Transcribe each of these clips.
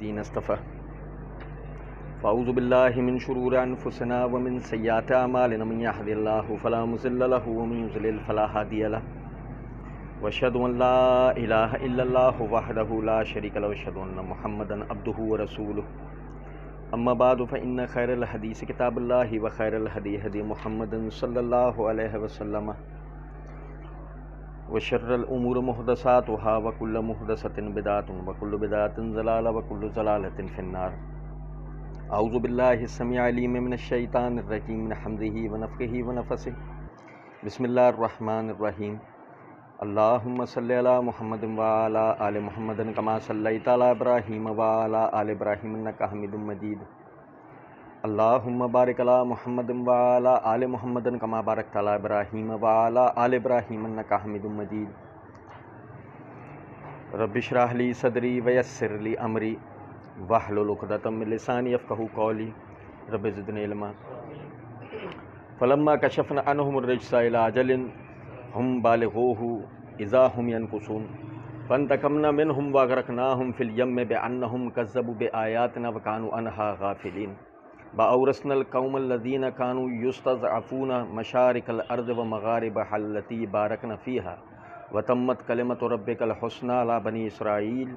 الذین اصطفى فاعوذ باللہ من شرور انفسنا ومن سیئات اعمالنا من یهد اللہ فلا مضل له ومن یضلل فلا هادی له واشهد ان لا الہ الا اللہ وحدہ لا شریک له واشهد ان محمدا عبدہ ورسولہ اما بعد فان خیر الحدیث کتاب اللہ وخیر الہدی ہدی محمد صلی اللہ علیہ وسلم وشر الامور محدثاتها وكل محدثة بدعة وكل بدعة ضلالة وكل ضلالة في النار اعوذ باللہ السمیع العلیم من الشیطان الرجیم من حمزہ ونفخہ ونفثہ بسم اللہ الرحمن الرحیم اللہم صلی علی محمد وعلی آل محمد کما صلیت علی ابراہیم وعلی آل ابراہیم انک حمید مجید اللہم بارک علی محمد وعلی آل محمد کما بارکت علی ابراہیم وعلی آل ابراہیم انک حمید مجید رب اشرح لی صدری ویسر لی امری واحلل عقدۃ من لسانی یفقہوا قولی رب زدنی علما فلما کشفنا عنہم الرجس الی اجل ہم بالغوہ اذا ہم ینکثون فانتقمنا منہم واغرقناہم فی الیم بانہم کذبوا بآیاتنا وکانوا عنہا غافلین وأورثنا القوم الذين كانوا يستضعفون مشارق الأرض ومغاربها التي باركنا فيها وتمت كلمة ربك الحسنى على بني إسرائيل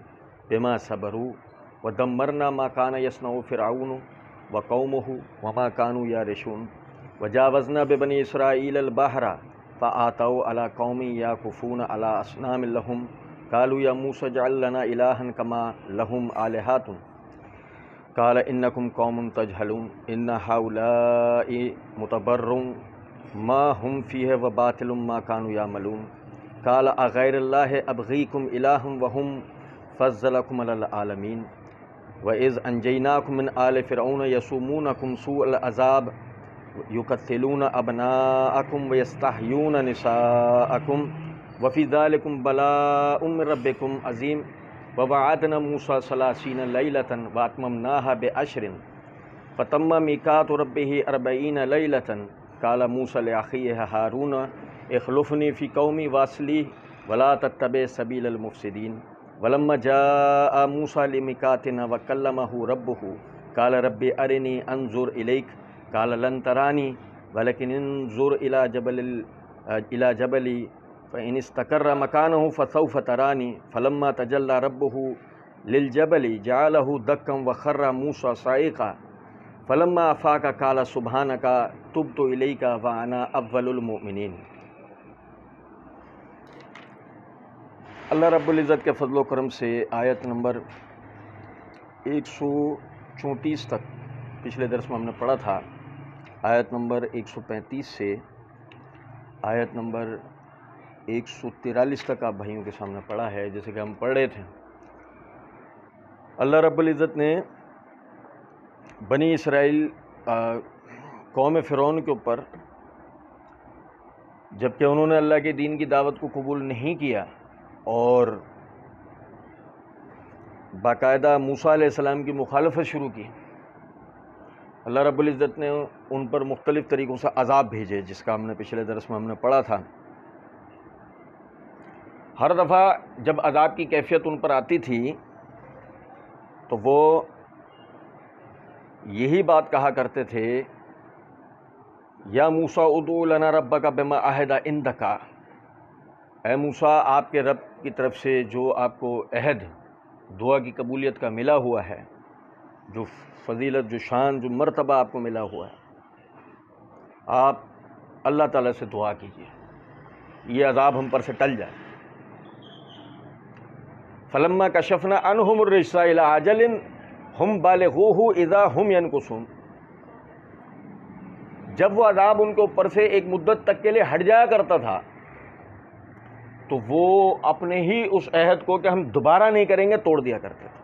بما صبروا ودمرنا ما كان يصنع فرعون وقومه وما كانوا يعرشون وجاوزنا ببني إسرائيل البحر فآتوا على قوم يعكفون على أصنام لهم قالوا يا موسى اجعل لنا إلها كما لهم آلهة قال انکم قوم تجہلون ان ہؤلاء متبر ما هم فیہ وباطل ما كانوا یعملون قال اغیر اللہ ابغیکم الہا وهم فضلکم علی العالمین وَإِذْ أَنْجَيْنَاكُمْ مِنْ آلِ فِرْعَوْنَ يَسُومُونَكُمْ سُوءَ الْعَذَابِ يُقَتِّلُونَ أَبْنَاءَكُمْ وَيَسْتَحْيُونَ نِسَاءَكُمْ وَفِي ذَلِكُمْ بَلَاءٌ مِّن رَبِّكُمْ عَظِيمٌ وَوَعَدْنَا مُوسَىٰ 30 لَيْلَةً وَأَتْمَمْنَاهَا بِعَشْرٍ فَتَمَّ مِيقَاتُ رَبِّهِ 40 لَيْلَةً قَالَ مُوسَىٰ لِأَخِيهِ هَارُونَ اخْلُفْنِي فِي قَوْمِي وَأَصْلِحْ وَلَا تَتَّبِعْ سَبِيلَ الْمُفْسِدِينَ وَلَمَّا جَاءَ مُوسَىٰ لِمِيقَاتِنَا وَكَلَّمَهُ رَبُّهُ قَالَ رَبِّ أَرِنِي أَنظُرْ إِلَيْكَ قَالَ لَن تَرَانِي وَلَكِنِ انظُرْ إِلَى جَبَلِ فإن استقر مكانه فسوف تراني فلما تجلى ربه للجبل جعله دكا وخر موسى صعيقا فلما أفاق قال سبحانك تبت إليك وأنا أول المؤمنين۔ اللہ رب العزت کے فضل و کرم سے آیت نمبر 134 تک پچھلے درس میں ہم نے پڑھا تھا، آیت نمبر 135 سے آیت نمبر 143 تک آپ بھائیوں کے سامنے پڑھا ہے۔ جیسے کہ ہم پڑھ رہے تھے، اللہ رب العزت نے بنی اسرائیل قوم فرعون کے اوپر جبکہ انہوں نے اللہ کے دین کی دعوت کو قبول نہیں کیا اور باقاعدہ موسیٰ علیہ السلام کی مخالفت شروع کی، اللہ رب العزت نے ان پر مختلف طریقوں سے عذاب بھیجے، جس کا ہم نے پچھلے درس میں ہم نے پڑھا تھا۔ ہر دفعہ جب عذاب کی کیفیت ان پر آتی تھی تو وہ یہی بات کہا کرتے تھے، یا موسیٰ ادعو لنا ربک بما عہد عندک، اے موسیٰ آپ کے رب کی طرف سے جو آپ کو عہد دعا کی قبولیت کا ملا ہوا ہے، جو فضیلت، جو شان، جو مرتبہ آپ کو ملا ہوا ہے، آپ اللہ تعالیٰ سے دعا کیجیے یہ عذاب ہم پر سے ٹل جائے۔ فلما کشفنا عنہم الرجس الی اجل ہم بالغوہ اذا ہم ینکثون، جب وہ عذاب ان کے اوپر سے ایک مدت تک کے لیے ہٹ جایا کرتا تھا تو وہ اپنے ہی اس عہد کو کہ ہم دوبارہ نہیں کریں گے توڑ دیا کرتے تھے۔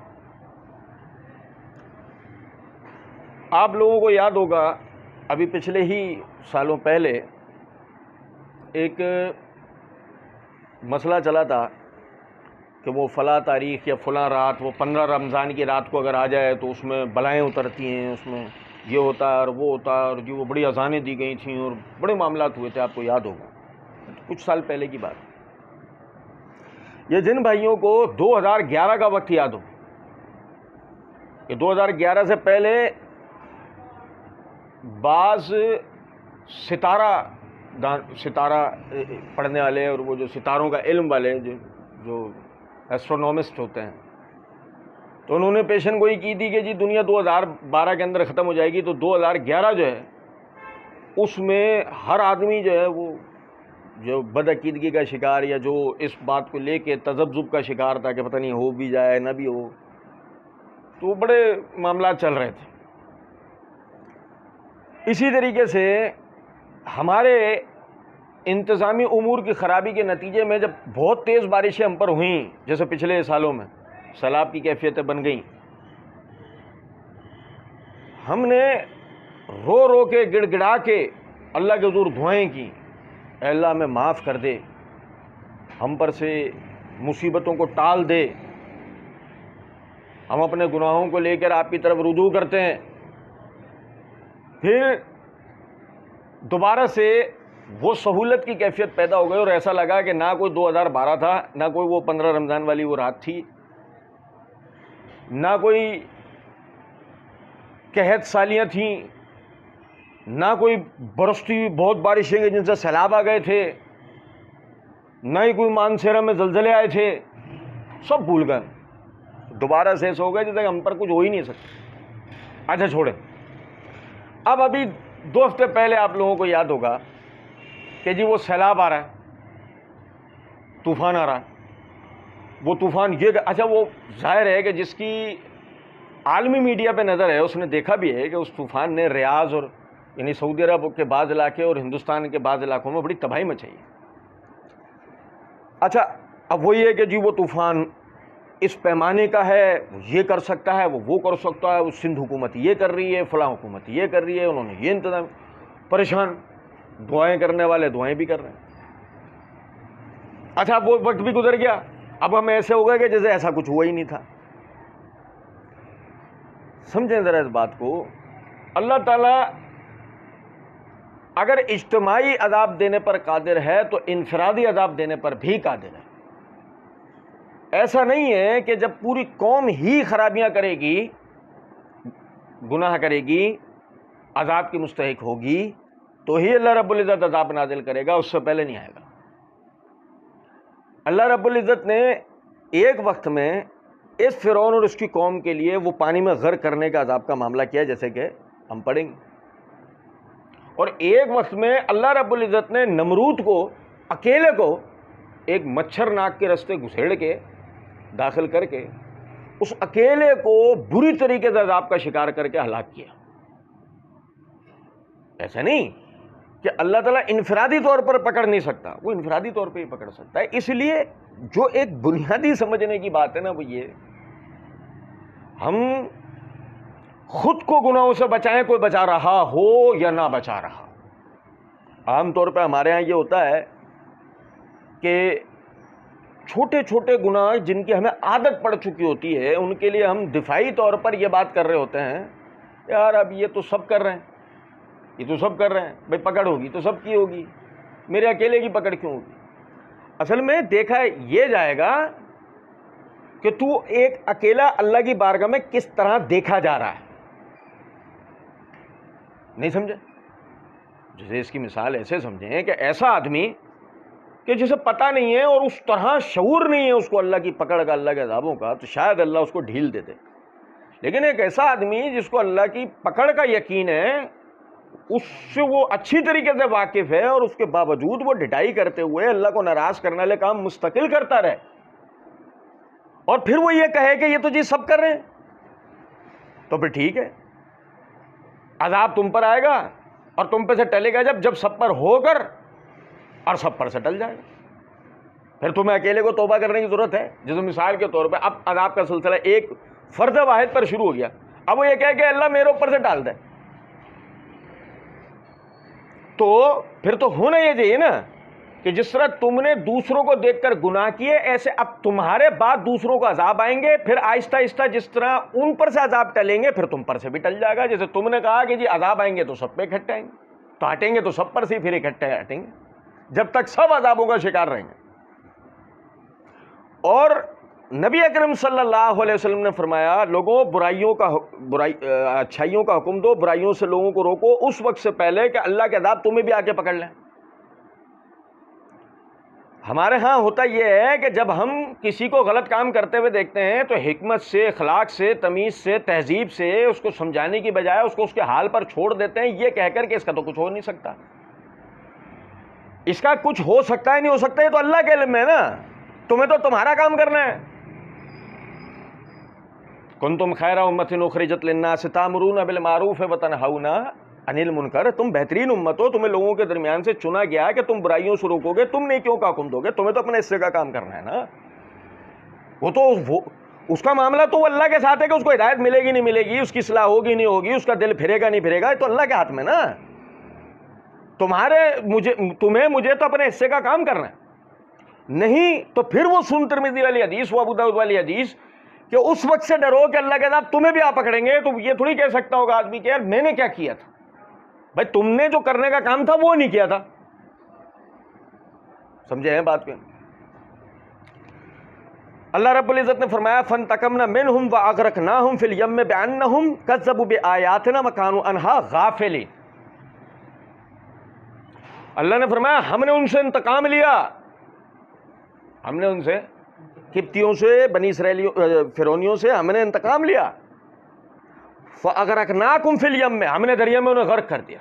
آپ لوگوں کو یاد ہوگا ابھی پچھلے ہی سالوں پہلے ایک مسئلہ چلا تھا کہ وہ فلاں تاریخ یا فلاں رات، وہ 15 رمضان کی رات کو اگر آ جائے تو اس میں بلائیں اترتی ہیں، اس میں یہ ہوتا ہے اور وہ ہوتا ہے، اور جو وہ بڑی اذانیں دی گئی تھیں اور بڑے معاملات ہوئے تھے، آپ کو یاد ہوگا، کچھ سال پہلے کی بات۔ یہ جن بھائیوں کو 2011 کا وقت یاد ہو، کہ 2011 سے پہلے بعض ستارہ پڑھنے والے اور وہ جو ستاروں کا علم والے جو ایسٹرونومسٹ ہوتے ہیں، تو انہوں نے پیشن گوئی کی تھی کہ جی دنیا 2012 کے اندر ختم ہو جائے گی، تو 2011 جو ہے اس میں ہر آدمی جو ہے وہ جو بدعقیدگی کا شکار یا جو اس بات کو لے کے تذبذب کا شکار تھا کہ پتہ نہیں ہو بھی جائے نہ بھی ہو، تو بڑے معاملات چل رہے تھے۔ اسی طریقے سے ہمارے انتظامی امور کی خرابی کے نتیجے میں جب بہت تیز بارشیں ہم پر ہوئیں، جیسے پچھلے سالوں میں سیلاب کی کیفیتیں بن گئیں، ہم نے رو رو کے گڑ گڑا کے اللہ کے حضور دعائیں کی، اے اللہ ہمیں معاف کر دے، ہم پر سے مصیبتوں کو ٹال دے، ہم اپنے گناہوں کو لے کر آپ کی طرف رجوع کرتے ہیں۔ پھر دوبارہ سے وہ سہولت کی کیفیت پیدا ہو گئی اور ایسا لگا کہ نہ کوئی 2012 تھا، نہ کوئی وہ 15 رمضان والی وہ رات تھی، نہ کوئی قحط سالیاں تھیں، نہ کوئی برستی ہوئی بہت بارشیں جن سے سیلاب آ گئے تھے، نہ ہی کوئی مانسیرا میں زلزلے آئے تھے، سب بھول گئے، دوبارہ سے ایسا ہو گیا جیسے ہم پر کچھ ہو ہی نہیں سکتا۔ اچھا چھوڑیں، اب ابھی 2 ہفتے پہلے آپ لوگوں کو یاد ہوگا کہ جی وہ سیلاب آ رہا ہے، طوفان آ رہا ہے، وہ طوفان یہ اچھا وہ ظاہر ہے کہ جس کی عالمی میڈیا پہ نظر ہے اس نے دیکھا بھی ہے کہ اس طوفان نے ریاض اور یعنی سعودی عرب کے بعض علاقے اور ہندوستان کے بعض علاقوں میں بڑی تباہی مچائی ہے۔ اچھا اب وہ یہ کہ جی وہ طوفان اس پیمانے کا ہے، یہ کر سکتا ہے، وہ کر سکتا ہے، وہ سندھ حکومت یہ کر رہی ہے، فلاں حکومت یہ کر رہی ہے، انہوں نے یہ انتظام، پریشان، دعائیں کرنے والے دعائیں بھی کر رہے ہیں۔ اچھا اب وہ وقت بھی گزر گیا، اب ہم ایسے ہو گئے کہ جیسے ایسا کچھ ہوا ہی نہیں تھا۔ سمجھیں ذرا اس بات کو، اللہ تعالیٰ اگر اجتماعی عذاب دینے پر قادر ہے تو انفرادی عذاب دینے پر بھی قادر ہے۔ ایسا نہیں ہے کہ جب پوری قوم ہی خرابیاں کرے گی، گناہ کرے گی، عذاب کی مستحق ہوگی تو ہی اللہ رب العزت عذاب نازل کرے گا، اس سے پہلے نہیں آئے گا۔ اللہ رب العزت نے ایک وقت میں اس فرعون اور اس کی قوم کے لیے وہ پانی میں غرق کرنے کا عذاب کا معاملہ کیا، جیسے کہ ہم پڑھیں گے، اور ایک وقت میں اللہ رب العزت نے نمرود کو اکیلے کو ایک مچھر ناک کے رستے گھسیڑ کے داخل کر کے اس اکیلے کو بری طریقے سے عذاب کا شکار کر کے ہلاک کیا۔ ایسا نہیں کہ اللہ تعالیٰ انفرادی طور پر پکڑ نہیں سکتا، وہ انفرادی طور پہ ہی پکڑ سکتا ہے۔ اس لیے جو ایک بنیادی سمجھنے کی بات ہے نا وہ یہ، ہم خود کو گناہوں سے بچائیں، کوئی بچا رہا ہو یا نہ بچا رہا۔ عام طور پہ ہمارے ہاں یہ ہوتا ہے کہ چھوٹے چھوٹے گناہ جن کی ہمیں عادت پڑ چکی ہوتی ہے ان کے لیے ہم دفاعی طور پر یہ بات کر رہے ہوتے ہیں، یار اب یہ تو سب کر رہے ہیں، یہ تو سب کر رہے ہیں، بھائی پکڑ ہوگی تو سب کی ہوگی، میرے اکیلے کی پکڑ کیوں ہوگی؟ اصل میں دیکھا یہ جائے گا کہ تو ایک اکیلا اللہ کی بارگاہ میں کس طرح دیکھا جا رہا ہے۔ نہیں سمجھے؟ جیسے اس کی مثال ایسے سمجھیں کہ ایسا آدمی کہ جسے پتہ نہیں ہے اور اس طرح شعور نہیں ہے اس کو اللہ کی پکڑ کا، اللہ کے عذابوں کا، تو شاید اللہ اس کو ڈھیل دے دے۔ لیکن ایک ایسا آدمی جس کو اللہ کی پکڑ کا یقین ہے، اس سے وہ اچھی طریقے سے واقف ہے، اور اس کے باوجود وہ ڈھٹائی کرتے ہوئے اللہ کو ناراض کرنے والے کام مستقل کرتا رہے، اور پھر وہ یہ کہے کہ یہ تو جی سب کر رہے ہیں، تو پھر ٹھیک ہے، عذاب تم پر آئے گا اور تم پہ سے ٹلے گا جب سب پر ہو کر اور سب پر سے ٹل جائے گا۔ پھر تمہیں اکیلے کو توبہ کرنے کی ضرورت ہے۔ جیسے مثال کے طور پہ اب عذاب کا سلسلہ ایک فرد واحد پر شروع ہو گیا، اب وہ یہ کہے کہ اللہ میرے اوپر سے ڈال دے، تو پھر تو ہونا یہ چاہیے نا کہ جس طرح تم نے دوسروں کو دیکھ کر گناہ کیے، ایسے اب تمہارے بعد دوسروں کو عذاب آئیں گے، پھر آہستہ آہستہ جس طرح ان پر سے عذاب ٹلیں گے پھر تم پر سے بھی ٹل جائے گا۔ جیسے تم نے کہا کہ جی عذاب آئیں گے تو سب پہ اکٹھے آئیں گے، تو ہٹیں گے تو سب پر سے پھر اکٹھے ہٹیں گے، جب تک سب عذابوں کا شکار رہیں گے۔ اور نبی اکرم صلی اللہ علیہ وسلم نے فرمایا لوگوں اچھائیوں کا حکم دو، برائیوں سے لوگوں کو روکو اس وقت سے پہلے کہ اللہ کے عذاب تمہیں بھی آ کے پکڑ لیں۔ ہمارے ہاں ہوتا یہ ہے کہ جب ہم کسی کو غلط کام کرتے ہوئے دیکھتے ہیں تو حکمت سے، اخلاق سے، تمیز سے، تہذیب سے اس کو سمجھانے کی بجائے اس کو اس کے حال پر چھوڑ دیتے ہیں، یہ کہہ کر کہ اس کا تو کچھ ہو نہیں سکتا، اس کا کچھ ہو سکتا ہے نہیں ہو سکتا، یہ تو اللہ کے علم میں ہے نا، تمہیں تو تمہارا کام کرنا ہے۔ کنتم خیر امۃ اخرجت للناس تأمرون بالمعروف وتنہون عن المنکر، تم بہترین امت ہو، تمہیں لوگوں کے درمیان سے چنا گیا ہے کہ تم برائیوں سے روکو گے، تم نیکیوں کا حکم دو گے، تمہیں تو اپنے حصے کا کام کرنا ہے نا۔ وہ تو اس کا معاملہ تو وہ اللہ کے ساتھ ہے کہ اس کو ہدایت ملے گی نہیں ملے گی، اس کی اصلاح ہوگی نہیں ہوگی، اس کا دل پھرے گا نہیں پھرے گا، یہ تو اللہ کے ہاتھ میں نا۔ تمہیں مجھے تو اپنے حصے کا کام کرنا ہے، نہیں تو پھر وہ سن ترمذی والی حدیث، وہ ابو داؤد والی حدیث کہ اس وقت سے ڈرو کہ اللہ کے عذاب تمہیں بھی آ پکڑیں گے۔ تو یہ تھوڑی کہہ سکتا ہوگا آدمی کہ یار میں نے کیا کیا تھا، بھائی تم نے جو کرنے کا کام تھا وہ نہیں کیا تھا، سمجھے ہیں بات کو؟ اللہ رب العزت نے فرمایا فانتقمنا منہم واغرقناہم فی الیم بانہم کذبوا بآیاتنا وکانوا عنہا غافلین۔ اللہ نے فرمایا ہم نے ان سے انتقام لیا، ہم نے ان سے، قبطیوں سے، بنی اسرائیلیوں، فرعونیوں سے ہم نے انتقام لیا۔ فاغرقناکم فی الیم، ہم نے دریا میں انہیں غرق کر دیا،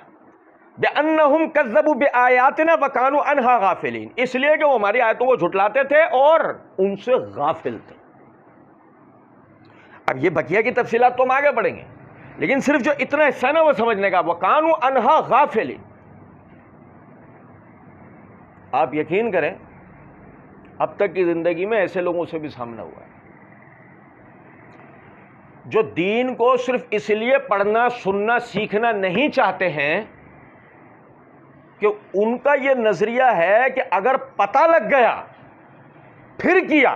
بانہم کذبوا بآیاتنا وکانوا عنہا غافلین، اس لیے کہ وہ ہماری آیتوں کو جھٹلاتے تھے اور ان سے غافل تھے۔ اب یہ بقیہ کی تفصیلات تو ہم آگے پڑھیں گے، لیکن صرف جو اتنا حصہ نا وہ سمجھنے کا، وکانوا عنہا غافلین۔ آپ یقین کریں اب تک کی زندگی میں ایسے لوگوں سے بھی سامنا ہوا ہے جو دین کو صرف اس لیے پڑھنا سننا سیکھنا نہیں چاہتے ہیں کہ ان کا یہ نظریہ ہے کہ اگر پتہ لگ گیا پھر کیا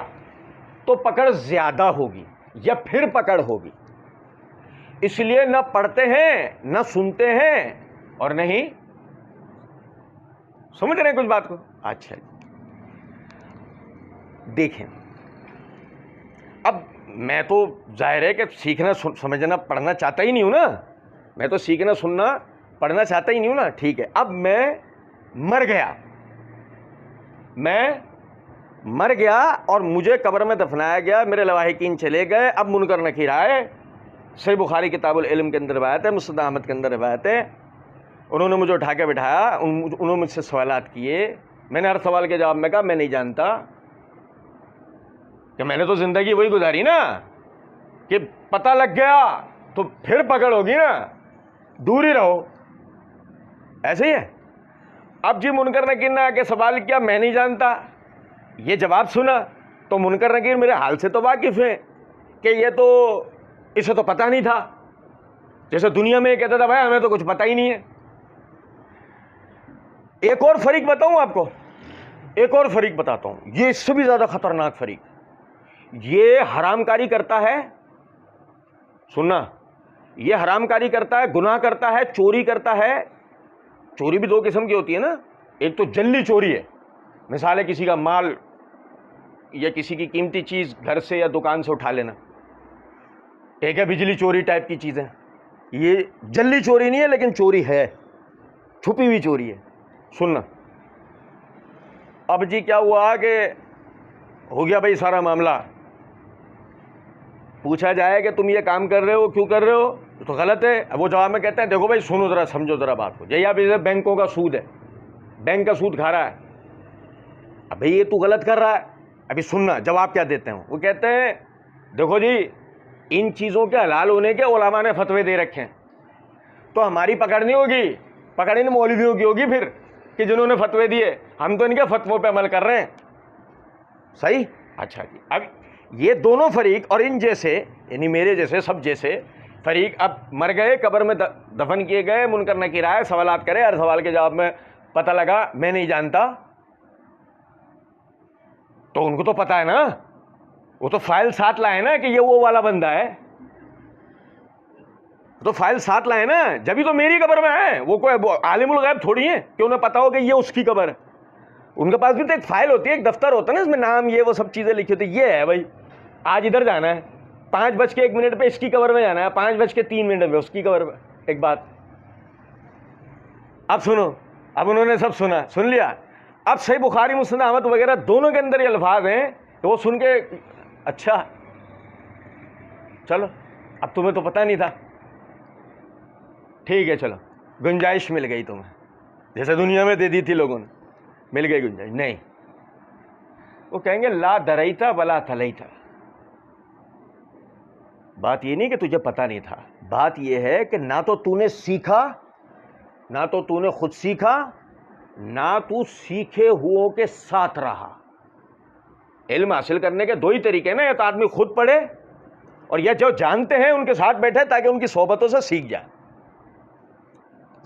تو پکڑ زیادہ ہوگی یا پھر پکڑ ہوگی، اس لیے نہ پڑھتے ہیں نہ سنتے ہیں اور نہیں سمجھ رہے ہیں کچھ بات کو۔ اچھا دیکھیں، اب میں تو ظاہر ہے کہ سیکھنا سمجھنا پڑھنا چاہتا ہی نہیں ہوں نا، میں تو سیکھنا سننا پڑھنا چاہتا ہی نہیں ہوں نا، ٹھیک ہے۔ اب میں مر گیا اور مجھے قبر میں دفنایا گیا، میرے لواحقین چلے گئے، اب منکر نکیر آئے، صحیح بخاری کتاب العلم کے اندر روایت ہے، مسند احمد کے اندر روایت ہے، انہوں نے مجھے اٹھا کے بٹھایا، انہوں نے مجھ سے سوالات کیے، میں نے ہر سوال کے جواب میں کہا میں نہیں جانتا، کہ میں نے تو زندگی وہی گزاری نا کہ پتہ لگ گیا تو پھر پکڑ ہوگی نا، دور ہی رہو، ایسے ہی ہے۔ اب جی منکر نکیر نے آ کے سوال کیا میں نہیں جانتا، یہ جواب سنا تو منکر نکیر میرے حال سے تو واقف ہیں کہ یہ تو اسے تو پتہ نہیں تھا، جیسے دنیا میں یہ کہتا تھا بھائی ہمیں تو کچھ پتہ ہی نہیں ہے۔ ایک اور فریق بتاؤں آپ کو، ایک اور فریق بتاتا ہوں، یہ اس سے بھی زیادہ خطرناک فریق، یہ حرام کاری کرتا ہے، سننا، یہ حرام کاری کرتا ہے، گناہ کرتا ہے، چوری کرتا ہے۔ چوری بھی دو قسم کی ہوتی ہے نا، ایک تو جلی چوری ہے، مثال ہے کسی کا مال یا کسی کی قیمتی چیز گھر سے یا دکان سے اٹھا لینا، ایک ہے بجلی چوری ٹائپ کی چیزیں، یہ جلی چوری نہیں ہے لیکن چوری ہے، چھپی ہوئی چوری ہے۔ سننا، اب جی کیا ہوا کہ ہو گیا بھائی سارا معاملہ، پوچھا جائے کہ تم یہ کام کر رہے ہو کیوں کر رہے ہو تو غلط ہے، اب وہ جواب میں کہتے ہیں دیکھو بھائی سنو ذرا، سمجھو ذرا بات کو، جی اب بینکوں کا سود ہے، بینک کا سود کھا رہا ہے، اب بھائی یہ تو غلط کر رہا ہے، ابھی سننا جواب کیا دیتے ہیں، وہ کہتے ہیں دیکھو جی ان چیزوں کے حلال ہونے کے علماء نے فتوے دے رکھے ہیں، تو ہماری پکڑ نہیں ہوگی، پکڑ ان مولویوں کی ہوگی پھر کہ جنہوں نے فتوے دیے، ہم تو ان کے فتووں پہ عمل کر رہے ہیں، صحیح۔ اچھا جی، اب یہ دونوں فریق اور ان جیسے یعنی میرے جیسے سب جیسے فریق اب مر گئے، قبر میں دفن کیے گئے، منکر نکیر آئے، سوالات کرے، ہر سوال کے جواب میں پتہ لگا میں نہیں جانتا، تو ان کو تو پتہ ہے نا، وہ تو فائل ساتھ لائے نا کہ یہ وہ والا بندہ ہے، تو فائل ساتھ لائے نا، جبھی تو میری قبر میں ہے، وہ کوئی عالم الغیب تھوڑی ہیں کہ انہیں پتا ہو کہ یہ اس کی قبر ہے، ان کے پاس بھی تو ایک فائل ہوتی ہے، ایک دفتر ہوتا ہے نا، اس میں نام یہ وہ سب چیزیں لکھی ہوتی ہے، یہ ہے بھائی آج ادھر جانا ہے 5:01 پہ اس کی کور میں جانا ہے, 5:03 پہ اس کی کور میں. ایک بات اب سنو, اب انہوں نے سب سن لیا. اب صحیح بخاری مسند احمد وغیرہ دونوں کے اندر یہ الفاظ ہیں کہ وہ سن کے اچھا چلو اب تمہیں تو پتہ نہیں تھا, ٹھیک ہے چلو گنجائش مل گئی تمہیں, جیسے دنیا میں دے دی تھی لوگوں نے, مل گئی گنجائش. نہیں, وہ کہیں گے لا دریتا ولا تلیتا. بات یہ نہیں کہ تجھے پتہ نہیں تھا, بات یہ ہے کہ نہ تو تو نے سیکھا, نہ تو تو نے خود سیکھا, نہ تو سیکھے ہوں کے ساتھ رہا. علم حاصل کرنے کے دو ہی طریقے ہیں نا, یا تو آدمی خود پڑھے اور یا جو جانتے ہیں ان کے ساتھ بیٹھے تاکہ ان کی صحبتوں سے سیکھ جائے.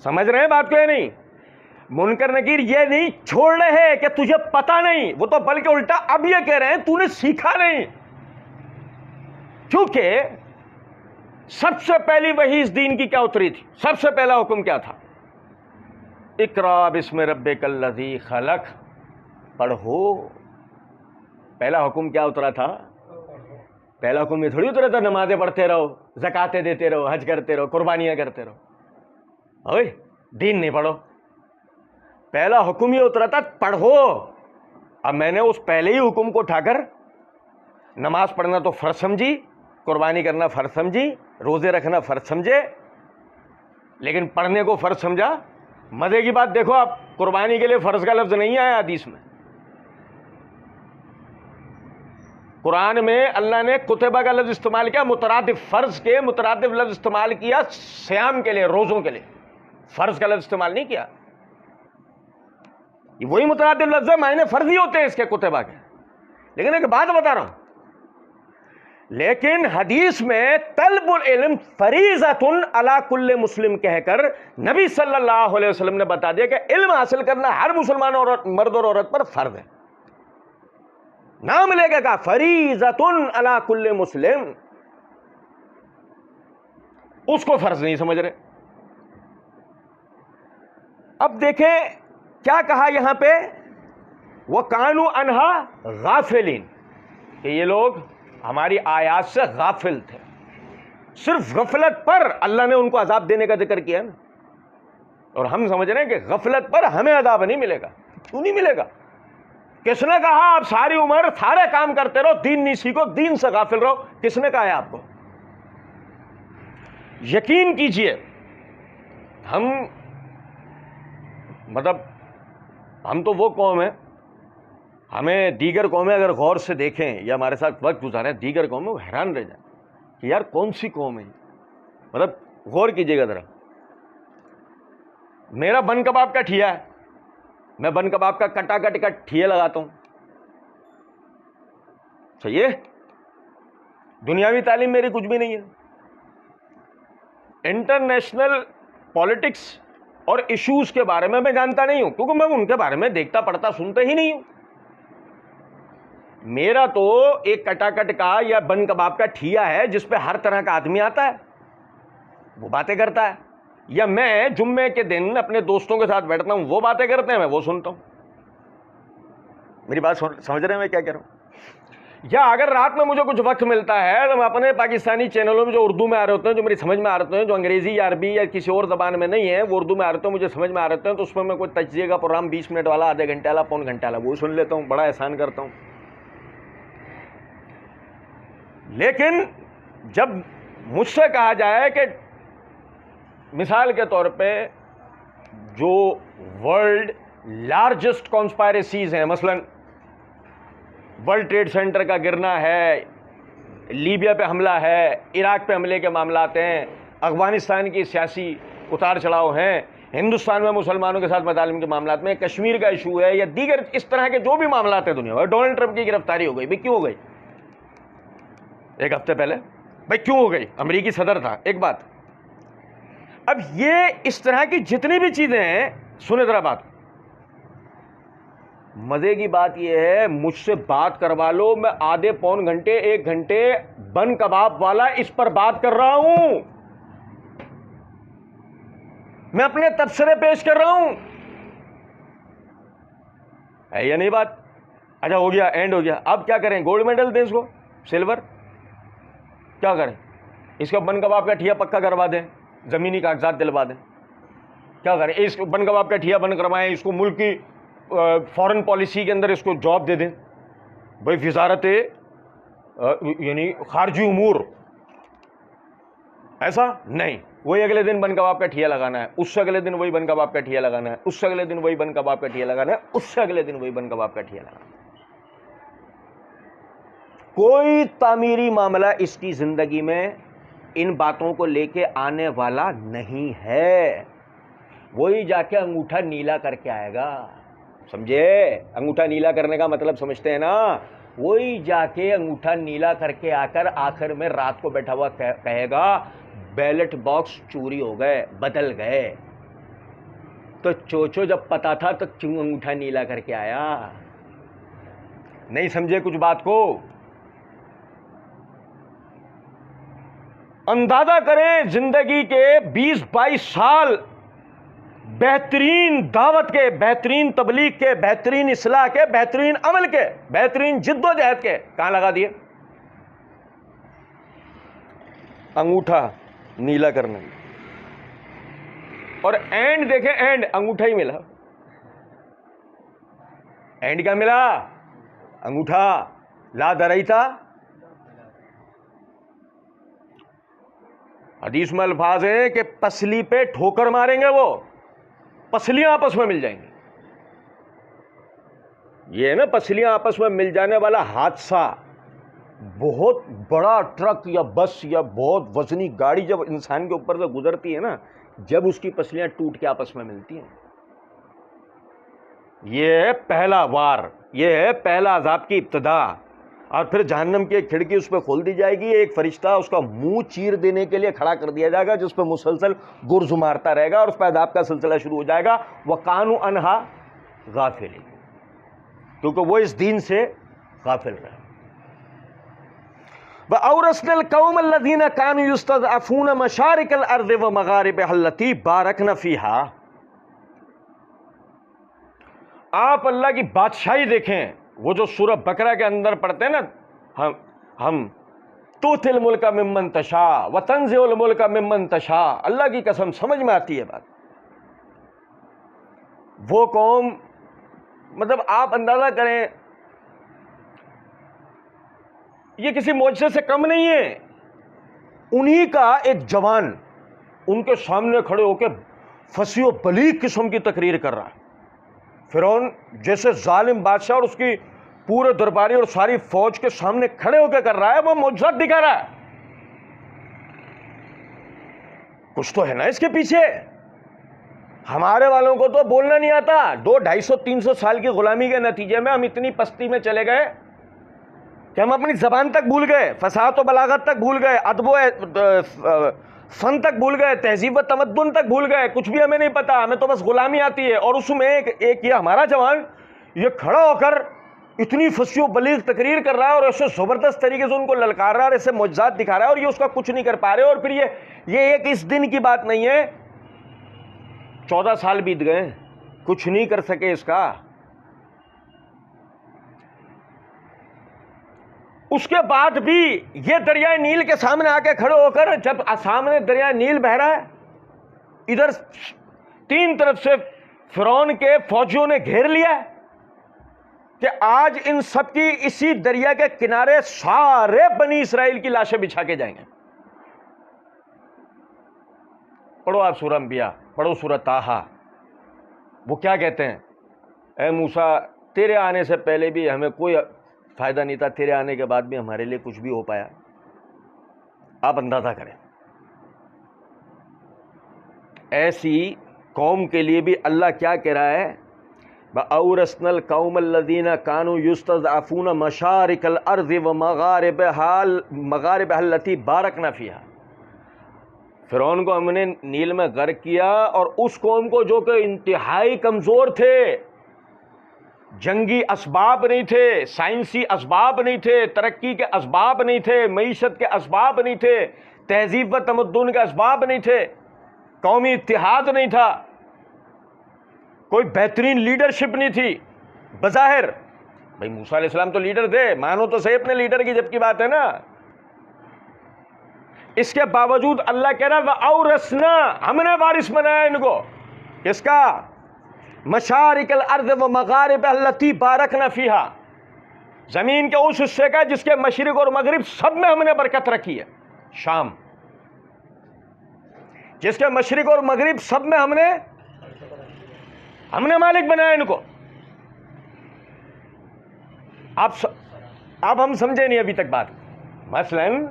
سمجھ رہے ہیں بات کو یا نہیں؟ منکر نکیر یہ نہیں چھوڑ رہے کہ تجھے پتہ نہیں, وہ تو بلکہ الٹا اب یہ کہہ رہے ہیں تو نے سیکھا نہیں. کیونکہ سب سے پہلی وحی اس دین کی کیا اتری تھی؟ سب سے پہلا حکم کیا تھا؟ اقرا بسم ربک الذی خلق. پڑھو. پہلا حکم کیا اترا تھا؟ پہلا حکم یہ تھوڑی اترا تھا نمازیں پڑھتے رہو, زکاتیں دیتے رہو, حج کرتے رہو, قربانیاں کرتے رہو. اوے دین نہیں پڑھو. پہلا حکم یہ اترا تھا پڑھو. اب میں نے اس پہلے ہی حکم کو اٹھا کر نماز پڑھنا تو فرض سمجھی, قربانی کرنا فرض سمجھی, روزے رکھنا فرض سمجھے, لیکن پڑھنے کو فرض سمجھا. مزے کی بات دیکھو, آپ قربانی کے لیے فرض کا لفظ نہیں آیا حدیث میں. قرآن میں اللہ نے کتبہ کا لفظ استعمال کیا, مترادف فرض کے مترادف لفظ استعمال کیا صیام کے لیے, روزوں کے لیے. فرض کا لفظ استعمال نہیں کیا. یہ وہی مترادف لفظ ہے, معنی فرض ہی ہوتے ہیں اس کے کتبہ کے. لیکن ایک بات بتا رہا ہوں, لیکن حدیث میں طلب العلم فریضۃ علی کل مسلم کہہ کر نبی صلی اللہ علیہ وسلم نے بتا دیا کہ علم حاصل کرنا ہر مسلمان اور مرد اور عورت پر فرض ہے. نام لے کے کہا فریضۃ علی کل مسلم, اس کو فرض نہیں سمجھ رہے. اب دیکھیں کیا کہا یہاں پہ, وَكَانُوا عَنْهَا غَافِلِينَ, کہ یہ لوگ ہماری آیات سے غافل تھے. صرف غفلت پر اللہ نے ان کو عذاب دینے کا ذکر کیا نا, اور ہم سمجھ رہے ہیں کہ غفلت پر ہمیں عذاب نہیں ملے گا. کیوں نہیں ملے گا؟ کس نے کہا آپ ساری عمر سارے کام کرتے رہو, دین نہیں سیکھو, دین سے غافل رہو؟ کس نے کہا ہے آپ کو؟ یقین کیجئے ہم ہم تو وہ قوم ہے, ہمیں دیگر قومیں اگر غور سے دیکھیں یا ہمارے ساتھ وقت گزاریں دیگر قومیں, وہ حیران رہ جائیں کہ یار کون سی قوم ہے. غور کیجئے گا ذرا. میرا بن کباب کا ٹھیا ہے, میں بن کباب کا کٹا کٹ کا ٹھیے لگاتا ہوں, صحیح ہے. دنیاوی تعلیم میری کچھ بھی نہیں ہے. انٹرنیشنل پالیٹکس اور ایشوز کے بارے میں جانتا نہیں ہوں, کیونکہ میں ان کے بارے میں دیکھتا پڑھتا سنتا ہی نہیں ہوں. میرا تو ایک کٹا کٹ کا یا بن کباب کا ٹھیا ہے جس پہ ہر طرح کا آدمی آتا ہے, وہ باتیں کرتا ہے, یا میں جمعے کے دن اپنے دوستوں کے ساتھ بیٹھتا ہوں, وہ باتیں کرتے ہیں, میں وہ سنتا ہوں. میری بات سمجھ رہے ہیں میں کیا کہہ رہا ہوں؟ یا اگر رات میں مجھے کچھ وقت ملتا ہے تو میں اپنے پاکستانی چینلوں میں جو اردو میں آ رہے ہوتے ہیں, جو میری سمجھ میں آ رہے ہیں, جو انگریزی یا عربی یا کسی اور زبان میں نہیں ہے, وہ اردو میں آ رہے ہوتے ہیں, مجھے سمجھ میں آ رہے ہیں, تو اس میں کوئی تجزیے کا پروگرام 20 منٹ والا, آدھے گھنٹے والا, پون گھنٹے والا, وہ سن لیتا ہوں, بڑا احسان کرتا ہوں. لیکن جب مجھ سے کہا جائے کہ مثال کے طور پہ جو ورلڈ لارجسٹ کانسپائریسیز ہیں, مثلا ورلڈ ٹریڈ سینٹر کا گرنا ہے, لیبیا پہ حملہ ہے, عراق پہ حملے کے معاملات ہیں, افغانستان کی سیاسی اتار چڑھاؤ ہیں, ہندوستان میں مسلمانوں کے ساتھ مظالم کے معاملات میں, کشمیر کا ایشو ہے, یا دیگر اس طرح کے جو بھی معاملات ہیں دنیا میں. ڈونلڈ ٹرمپ کی گرفتاری ہو گئی, بھائی کیوں ہو گئی؟ ایک ہفتے پہلے بھائی کیوں ہو گئی؟ امریکی صدر تھا. ایک بات, اب یہ اس طرح کی جتنی بھی چیزیں ہیں, سنیں ذرا بات. مزے کی بات یہ ہے, مجھ سے بات کروا لو, میں آدھے پون گھنٹے 1 گھنٹے بن کباب والا اس پر بات کر رہا ہوں, میں اپنے تبصرے پیش کر رہا ہوں. ہے یا نہیں بات؟ اچھا ہو گیا, اینڈ ہو گیا, اب کیا کریں؟ گولڈ میڈل دیں اس کو, سلور، کیا کریں؟ اس کا بن کباب کا ٹھیا پکا کروا دیں، زمینی کاغذات دلوا دیں، کیا کریں؟ اس کو بن کباب کا ٹھیا بند کروائیں، اس کو ملک کی فارن پالیسی کے اندر اس کو جاب دے دیں، بھائی وزارت یعنی خارجی امور، ایسا نہیں، وہی اگلے دن بن کباب کا ٹھیا لگانا ہے، اس سے اگلے دن وہی بن کباب کا ٹھیا لگانا ہے، اس سے اگلے دن وہی بن کباب کا ٹھیا لگانا ہے، اس سے اگلے دن وہی بن کباب کا ٹھیا لگانا ہے۔ کوئی تعمیری معاملہ اس کی زندگی میں ان باتوں کو لے کے آنے والا نہیں ہے۔ وہی جا کے انگوٹھا نیلا کر کے آئے گا، سمجھے؟ انگوٹھا نیلا کرنے کا مطلب سمجھتے ہیں نا؟ وہی جا کے انگوٹھا نیلا کر کے آ کر آخر میں رات کو بیٹھا ہوا کہے گا بیلٹ باکس چوری ہو گئے، بدل گئے۔ تو چوچو جب پتا تھا تو کیوں انگوٹھا نیلا کر کے آیا؟ نہیں سمجھے کچھ بات کو؟ اندازہ کریں زندگی کے 20-22 سال بہترین دعوت کے، بہترین تبلیغ کے، بہترین اصلاح کے، بہترین عمل کے، بہترین جد و جہد کے کہاں لگا دیے؟ انگوٹھا نیلا کرنے۔ اور اینڈ دیکھیں، اینڈ انگوٹھا ہی ملا۔ اینڈ کیا ملا؟ انگوٹھا۔ لا دریتا، حدیث میں الفاظ ہیں کہ پسلی پہ ٹھوکر ماریں گے، وہ پسلیاں آپس میں مل جائیں گی۔ یہ ہے نا پسلیاں آپس میں مل جانے والا حادثہ، بہت بڑا ٹرک یا بس یا بہت وزنی گاڑی جب انسان کے اوپر سے گزرتی ہے نا، جب اس کی پسلیاں ٹوٹ کے آپس میں ملتی ہیں، یہ ہے پہلا وار، یہ ہے پہلا عذاب کی ابتدا۔ اور پھر جہنم کی ایک کھڑکی اس پہ کھول دی جائے گی، ایک فرشتہ اس کا منہ چیر دینے کے لیے کھڑا کر دیا جائے گا، جس پہ مسلسل گرز مارتا رہے گا، اور اس پہ عذاب کا سلسلہ شروع ہو جائے گا۔ وَقَانُوا عَنْهَا غَافِلِينَ، کیونکہ وہ اس دین سے غافل رہے۔ وَأَوْرَثْنَا الْقَوْمَ الَّذِينَ كَانُوا يُسْتَضْعَفُونَ مَشَارِقَ الْأَرْضِ وَمَغَارِبَهَا الَّتِي بَارَكْنَا فِيهَا۔ آپ اللہ کی بادشاہی دیکھیں، وہ جو سورہ بقرہ کے اندر پڑھتے ہیں نا، ہم تُؤْتِي الْمُلْكَ مِمَّن تَشَاءُ وَتَنزِعُ الْمُلْكَ مِمَّن تَشَاءُ، اللہ کی قسم سمجھ میں آتی ہے بات۔ وہ قوم، مطلب آپ اندازہ کریں، یہ کسی معجزے سے کم نہیں ہے۔ انہی کا ایک جوان ان کے سامنے کھڑے ہو کے فصیح و بلیغ قسم کی تقریر کر رہا ہے۔ فرعون جیسے ظالم بادشاہ اور اس کی پورے درباری اور ساری فوج کے سامنے کھڑے ہو کے کر رہا ہے، وہ معجزات دکھا رہا ہے۔ کچھ تو ہے نا اس کے پیچھے۔ ہمارے والوں کو تو بولنا نہیں آتا۔ 200-250-300 سال کی غلامی کے نتیجے میں ہم اتنی پستی میں چلے گئے کہ ہم اپنی زبان تک بھول گئے، فصاحت و بلاغت تک بھول گئے، ادب و فن تک بھول گئے، تہذیب و تمدن تک بھول گئے، کچھ بھی ہمیں نہیں پتا، ہمیں تو بس غلامی آتی ہے۔ اور اس میں ایک یہ ہمارا جوان یہ کھڑا ہو کر اتنی فصیح و بلیغ تقریر کر رہا ہے، اور ایسے زبردست طریقے سے ان کو للکار رہا ہے، اور ایسے معجزات دکھا رہا ہے، اور یہ اس کا کچھ نہیں کر پا رہے۔ اور پھر یہ ایک اس دن کی بات نہیں ہے، 14 سال بیت گئے، کچھ نہیں کر سکے اس کا۔ اس کے بعد بھی یہ دریائے نیل کے سامنے آ کے کھڑے ہو کر، جب سامنے دریائے نیل بہہ رہا ہے، ادھر 3 طرف سے فرعون کے فوجیوں نے گھیر لیا ہے کہ آج ان سب کی اسی دریا کے کنارے سارے بنی اسرائیل کی لاشیں بچھا کے جائیں گے۔ پڑھو آپ سورہ انبیاء، پڑھو سورہ طٰہٰ، وہ کیا کہتے ہیں؟ اے موسیٰ، تیرے آنے سے پہلے بھی ہمیں کوئی فائدہ نہیں تھا، تیرے آنے کے بعد بھی ہمارے لیے کچھ بھی ہو پایا؟ آپ اندازہ کریں، ایسی قوم کے لیے بھی اللہ کیا کہہ رہا ہے؟ وَأَوْرَثْنَا الْقَوْمَ الَّذِينَ كَانُوا يُسْتَضْعَفُونَ مَشَارِقَ الْأَرْضِ وَمَغَارِبَهَا الَّتِي بَارَكْنَا فِيهَا۔ فرعون کو ہم نے نیل میں غرق کیا، اور اس قوم کو جو کہ انتہائی کمزور تھے، جنگی اسباب نہیں تھے، سائنسی اسباب نہیں تھے، ترقی کے اسباب نہیں تھے، معیشت کے اسباب نہیں تھے، تہذیب و تمدن کے اسباب نہیں تھے، قومی اتحاد نہیں تھا، کوئی بہترین لیڈرشپ نہیں تھی، بظاہر بھائی موسیٰ علیہ السلام تو لیڈر تھے، مانو تو صحیح اپنے لیڈر کی جب کی بات ہے نا. اس کے باوجود اللہ کہہ رہا وَأَوْرَثْنَا، ہم نے وارث بنایا ان کو. کس کا؟ مشارق الارض و مغارب التی بارکنا فیہا، زمین کے اس حصے کا جس کے مشرق اور مغرب سب میں ہم نے برکت رکھی ہے. شام، جس کے مشرق اور مغرب سب میں ہم نے مالک بنایا ان کو. اب ہم سمجھے نہیں ابھی تک بات. مثلاً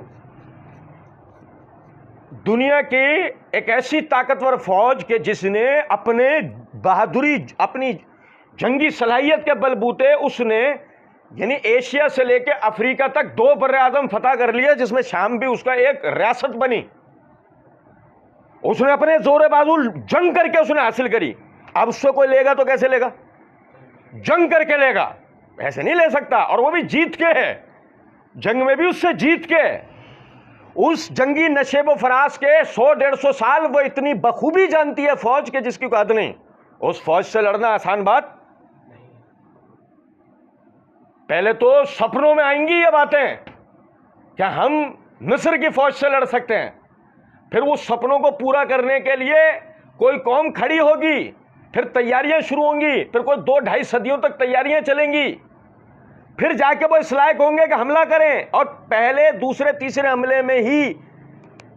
دنیا کی ایک ایسی طاقتور فوج کہ جس نے اپنے بہادری، اپنی جنگی صلاحیت کے بلبوتے اس نے یعنی ایشیا سے لے کے افریقہ تک 2 بر اعظم فتح کر لیا، جس میں شام بھی اس کا ایک ریاست بنی. اس نے اپنے زور بازو جنگ کر کے اس نے حاصل کری. اب اس سے کوئی لے گا تو کیسے لے گا؟ جنگ کر کے لے گا، ایسے نہیں لے سکتا. اور وہ بھی جیت کے ہے، جنگ میں بھی اس سے جیت کے. اس جنگی نشیب و فراز کے 100-150 سال وہ اتنی بخوبی جانتی ہے فوج کے جس کی کوئی حد نہیں. اس فوج سے لڑنا آسان بات. پہلے تو سپنوں میں آئیں گی یہ باتیں کیا ہم مصر کی فوج سے لڑ سکتے ہیں. پھر وہ سپنوں کو پورا کرنے کے لیے کوئی قوم کھڑی ہوگی، پھر تیاریاں شروع ہوں گی، پھر کوئی 2-2.5 صدیوں تک تیاریاں چلیں گی، پھر جا کے وہ اس لائق ہوں گے کہ حملہ کریں. اور پہلے دوسرے تیسرے حملے میں ہی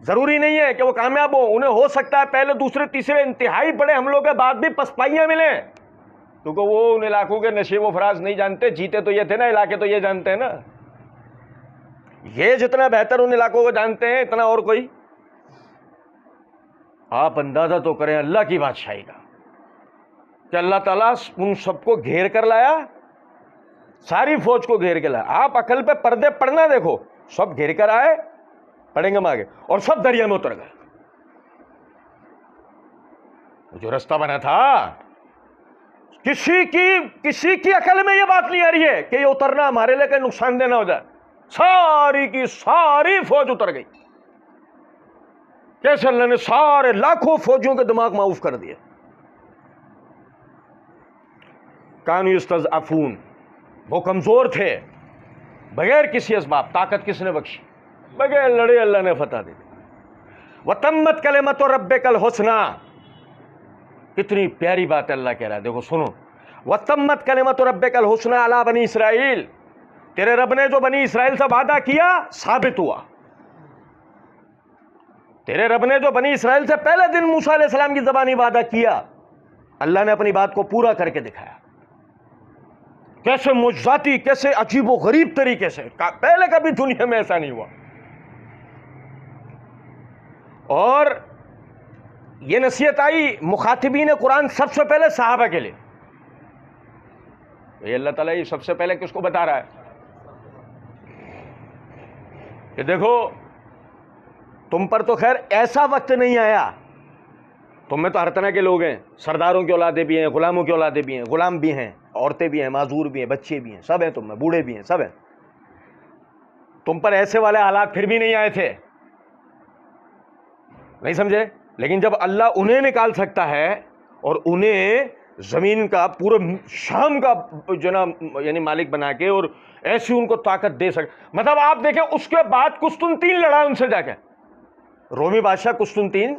ضروری نہیں ہے کہ وہ کامیاب ہو، انہیں ہو سکتا ہے پہلے دوسرے تیسرے انتہائی بڑے حملوں کے بعد بھی پسپائیاں ملیں، کیونکہ وہ ان علاقوں کے نشیب و فراز نہیں جانتے. جیتے تو یہ تھے نا، علاقے تو یہ جانتے ہیں نا. یہ جتنا بہتر ان علاقوں کو جانتے ہیں اتنا اور کوئی. آپ اندازہ تو کریں اللہ کی بادشاہی کا کہ اللہ تعالیٰ ان سب کو گھیر کر لایا، ساری فوج کو گھیر کے لایا. آپ عقل پہ پردے پڑنا دیکھو، سب گھیر کر آئے، پڑھیں گے ہم آگے، اور سب دریا میں اتر گئے. جو رستہ بنا تھا کسی کی عقل میں یہ بات نہیں آ رہی ہے کہ یہ اترنا ہمارے لیے کوئی نقصان دہ نہ ہو جائے. ساری کی ساری فوج اتر گئی. کیسے اللہ نے سارے لاکھوں فوجیوں کے دماغ معاف کر دیے. کانوا یستضعفون، وہ کمزور تھے، بغیر کسی اسباب. طاقت کس نے بخشی؟ بغیر لڑے اللہ نے فتح دی. وتمت کلمۃ ربک الحسنی، کتنی پیاری بات ہے. اللہ کہہ رہا ہے دیکھو سنو، وتمت کلمۃ ربک الحسنی علی بنی اسرائیل، تیرے رب نے جو بنی اسرائیل سے وعدہ کیا ثابت ہوا. تیرے رب نے جو بنی اسرائیل سے پہلے دن موسیٰ علیہ السلام کی زبانی وعدہ کیا، اللہ نے اپنی بات کو پورا کر کے دکھایا. کیسے معجزاتی، کیسے عجیب و غریب طریقے سے. پہلے کبھی دنیا میں ایسا نہیں ہوا. اور یہ نصیحت آئی مخاطبین قرآن سب سے پہلے صحابہ کے لیے. یہ اللہ تعالیٰ یہ سب سے پہلے کس کو بتا رہا ہے کہ دیکھو تم پر تو خیر ایسا وقت نہیں آیا، تم میں تو ہر طرح کے لوگ ہیں، سرداروں کی اولادیں بھی ہیں، غلاموں کی اولادیں بھی ہیں، غلام بھی ہیں، عورتیں بھی ہیں، معذور بھی ہیں، بچے بھی ہیں، سب ہیں تم میں، بوڑھے بھی ہیں، سب ہیں. تم پر ایسے والے حالات پھر بھی نہیں آئے تھے. نہیں سمجھے؟ لیکن جب اللہ انہیں نکال سکتا ہے اور انہیں زمین کا پورا شام کا یعنی مالک بنا کے اور ایسی ان کو طاقت دے سکتا، مطلب آپ دیکھیں اس کے بعد قسطنطین لڑا ان سے جا کے. رومی بادشاہ قسطنطین،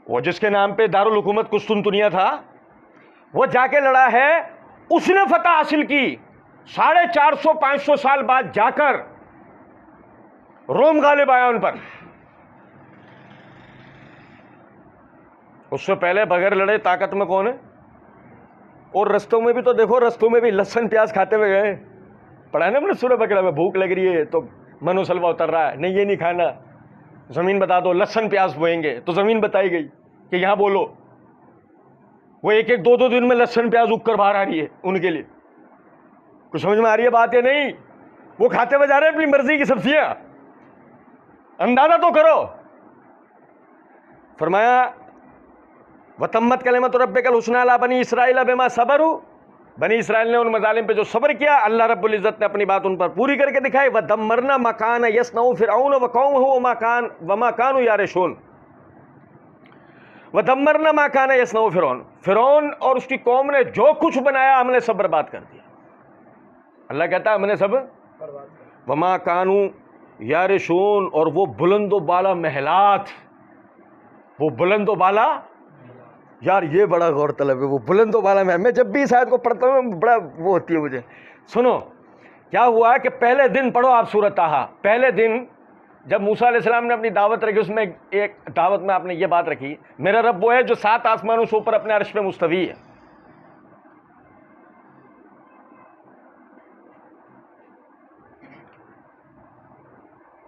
وہ جس کے نام پہ دارالحکومت قسطنطنیہ تھا، وہ جا کے لڑا ہے، اس نے فتح حاصل کی. 450-500 سال بعد جا کر روم غالب آیا ان پر. اس سے پہلے بغیر لڑے طاقت میں کون ہے؟ اور رستوں میں بھی تو دیکھو، رستوں میں بھی لہسن پیاز کھاتے ہوئے گئے. پڑھا نا ہم نے سورہ بقرہ میں، بھوک لگ رہی ہے تو منو سلوا اتر رہا ہے، نہیں یہ نہیں کھانا، زمین بتا دو، لہسن پیاز بوئیں گے تو زمین بتائی گئی کہ یہاں بولو. وہ 1-2 دن میں لہسن پیاز اگ کر باہر آ رہی ہے ان کے لیے. کچھ سمجھ میں آ رہی ہے بات یا نہیں؟ وہ کھاتے ہوئے جا رہے ہیں اپنی مرضی کی سبزیاں. اندازہ تو کرو. فرمایا وتمت کلمۃ ربک الحسنی علی بنی اسرائیل بما صبروا، بنی اسرائیل نے ان مظالم پہ جو صبر کیا اللہ رب العزت نے اپنی بات ان پر پوری کر کے دکھائی. ودمرنا ما کان یصنع فرعون وقومه وما كانوا یعرشون. ودمرنا ما کان یصنع فرعون اور اس کی قوم نے جو کچھ بنایا ہم نے سب برباد کر دیا. اللہ کہتا ہے ہم نے سب وما کانو یارشون، اور وہ بلند و بالا محلات، وہ بلند و بالا، یار یہ بڑا غور طلب ہے، وہ بلند و بالا محل، میں جب بھی اس آیت کو پڑھتا ہوں بڑا وہ ہوتی ہے مجھے. سنو کیا ہوا کہ پہلے دن پڑھو آپ سورۃ طٰہٰ، پہلے دن جب موسیٰ علیہ السلام نے اپنی دعوت رکھی، اس میں ایک دعوت میں آپ نے یہ بات رکھی، میرا رب وہ ہے جو 7 آسمانوں سے اوپر اپنے عرش پہ مستوی ہے.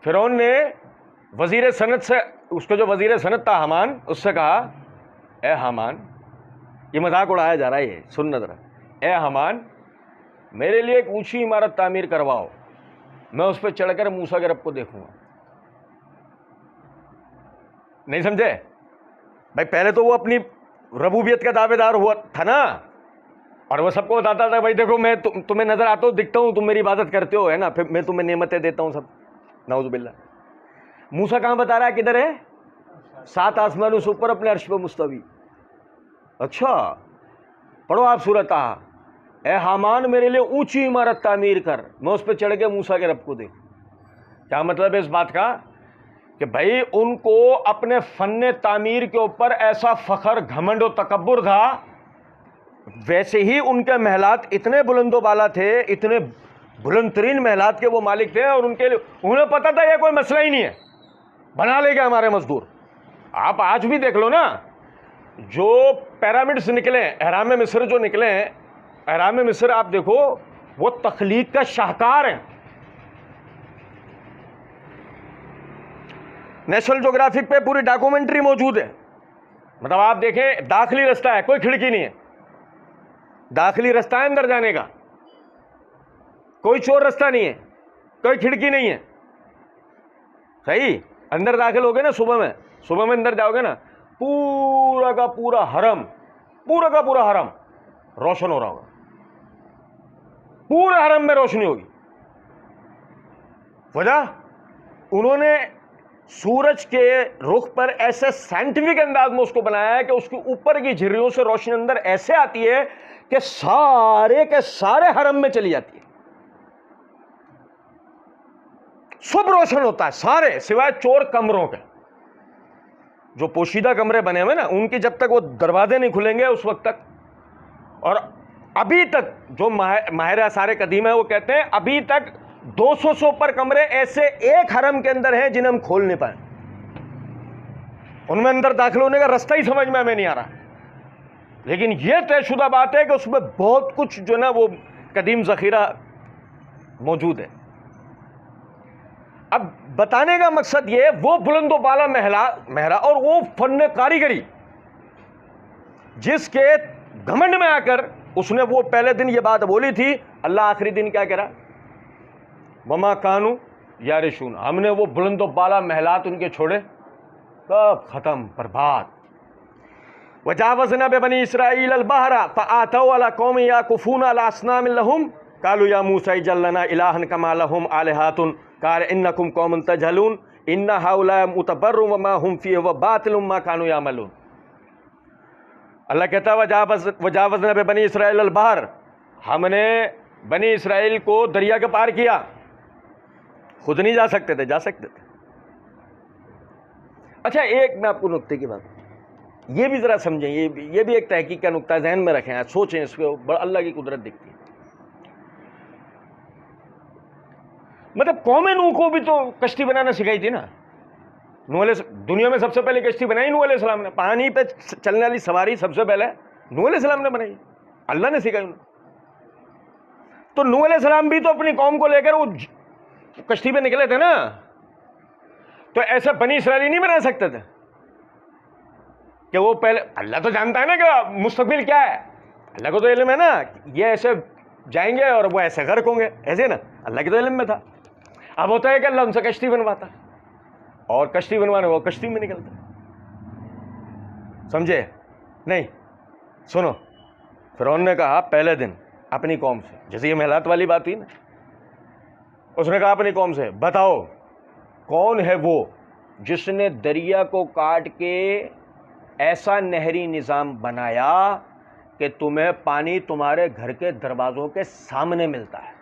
فرعون نے وزیر صنعت سے، اس کا جو وزیر صنعت تھا حامان، اس سے کہا اے حامان، یہ مذاق اڑایا جا رہا ہے، یہ سن ذرا، اے حامان میرے لیے ایک اونچی عمارت تعمیر کرواؤ، میں اس پہ چڑھ کر موسیٰ کے رب کو دیکھوں گا. نہیں سمجھے بھائی؟ پہلے تو وہ اپنی ربوبیت کا دعوے دار ہوا تھا نا، اور وہ سب کو بتاتا تھا بھائی دیکھو میں تمہیں نظر آتا ہوں، دکھتا ہوں، تم میری عبادت کرتے ہو، ہے نا، پھر میں تمہیں نعمتیں دیتا ہوں سب. نعوذ باللہ. موسیٰ کہاں بتا رہا ہے کدھر ہے؟ 7 آسمانوں سے اوپر اپنے عرش پہ مستوی. اچھا پڑھو آپ سورۃ طٰہٰ، اے حامان میرے لیے اونچی عمارت تعمیر کر، میں اس پہ چڑھ کے موسیٰ کے رب کو دیکھ. کیا مطلب ہے اس بات کا؟ کہ بھائی ان کو اپنے فن تعمیر کے اوپر ایسا فخر، گھمنڈ و تکبر تھا، ویسے ہی ان کے محلات اتنے بلند و بالا تھے، اتنے بلند ترین محلات کے وہ مالک تھے، اور ان کے لیے انہیں پتا تھا یہ کوئی مسئلہ ہی نہیں ہے، بنا لے گا ہمارے مزدور. آپ آج بھی دیکھ لو نا، جو پیرامڈس نکلے، اہرام مصر جو نکلے ہیں، اہرام مصر آپ دیکھو وہ تخلیق کا شاہکار ہیں. نیشنل جغرافک پہ پوری ڈاکومنٹری موجود ہے. مطلب آپ دیکھیں داخلی رستہ ہے، کوئی کھڑکی نہیں ہے، داخلی رستہ ہے اندر جانے کا، کوئی چور رستہ نہیں ہے، کوئی کھڑکی نہیں ہے. صحیح اندر داخل ہو گئے نا، صبح میں اندر جاؤ گے نا، پورا کا پورا حرم، پورا کا پورا حرم روشن ہو رہا ہوگا، پورے حرم میں روشنی ہوگی. وجہ انہوں نے سورج کے رخ پر ایسے سائنٹیفک انداز میں اس کو بنایا ہے کہ اس کے اوپر کی جھریوں سے روشنی اندر ایسے آتی ہے کہ سارے کے سارے حرم میں چلی جاتی ہے، سب روشن ہوتا ہے، سارے سوائے چور کمروں کے. جو پوشیدہ کمرے بنے ہوئے نا، ان کی جب تک وہ دروازے نہیں کھلیں گے اس وقت تک. اور ابھی تک جو ماہر آثار قدیم ہے وہ کہتے ہیں ابھی تک 200 سے اوپر کمرے ایسے ایک حرم کے اندر ہیں جنہیں ہم کھول نہیں پائے، ان میں اندر داخل ہونے کا رستہ ہی سمجھ میں ہمیں نہیں آ رہا. لیکن یہ طے شدہ بات ہے کہ اس میں بہت کچھ جو نا وہ قدیم ذخیرہ موجود ہے. اب بتانے کا مقصد یہ، وہ بلند و بالا محرا اور وہ فن کاریگری جس کے گھمنڈ میں آ کر اس نے وہ پہلے دن یہ بات بولی تھی، اللہ آخری دن کیا کہہ رہا؟ وما کانو یارشون، ہم نے وہ بلند و بالا محلات ان کے چھوڑے، سب ختم، برباد. وجاوزنا ببنی اسرائیل البحر فآتوا علی قوم یعکفون علی اصنام لهم قالوا یا موسیٰ اجعل لنا الہا کما لهم آلہۃ قال انکم قوم تجہلون ان ہؤلاء متبر وما هم فیہ وباطل ما كانوا یعملون. اللہ کہتا ہے وجاوزنا ببنی اسرائیل البحر، ہم نے بنی اسرائیل کو دریا کے پار کیا. خود نہیں جا سکتے تھے، جا سکتے تھے. اچھا ایک میں آپ کو نقطے کی بات یہ بھی ذرا سمجھیں، یہ بھی ایک تحقیق کا نقطہ ذہن میں رکھیں، سوچیں اس کو، بڑا اللہ کی قدرت دکھتی ہے. مطلب قوم نوح کو بھی تو کشتی بنانا سکھائی تھی نا. دنیا میں سب سے پہلے کشتی بنائی نوح علیہ السلام نے، پانی پہ چلنے والی سواری سب سے پہلے نوح علیہ السلام نے بنائی، اللہ نے سکھائی انہیں. تو نوح علیہ السلام بھی تو اپنی قوم کو لے کر وہ کشتی پہ نکلے تھے نا، تو ایسے بنی اسرائیلی نہیں بنا سکتے تھے کہ وہ پہلے، اللہ تو جانتا ہے نا کہ مستقبل کیا ہے، اللہ کو تو علم ہے نا یہ ایسے جائیں گے اور وہ ایسے غرق ہوں گے، ایسے نا اللہ کے تو علم میں تھا. اب ہوتا ہے کہ اللہ ان سے کشتی بنواتا اور کشتی بنوانے وہ کشتی میں نکلتا. سمجھے نہیں؟ سنو، فرعون نے کہا پہلے دن اپنی قوم سے، جیسے یہ محلات والی بات ہوئی نا، اس نے کہا اپنی قوم سے بتاؤ کون ہے وہ جس نے دریا کو کاٹ کے ایسا نہری نظام بنایا کہ تمہیں پانی تمہارے گھر کے دروازوں کے سامنے ملتا ہے.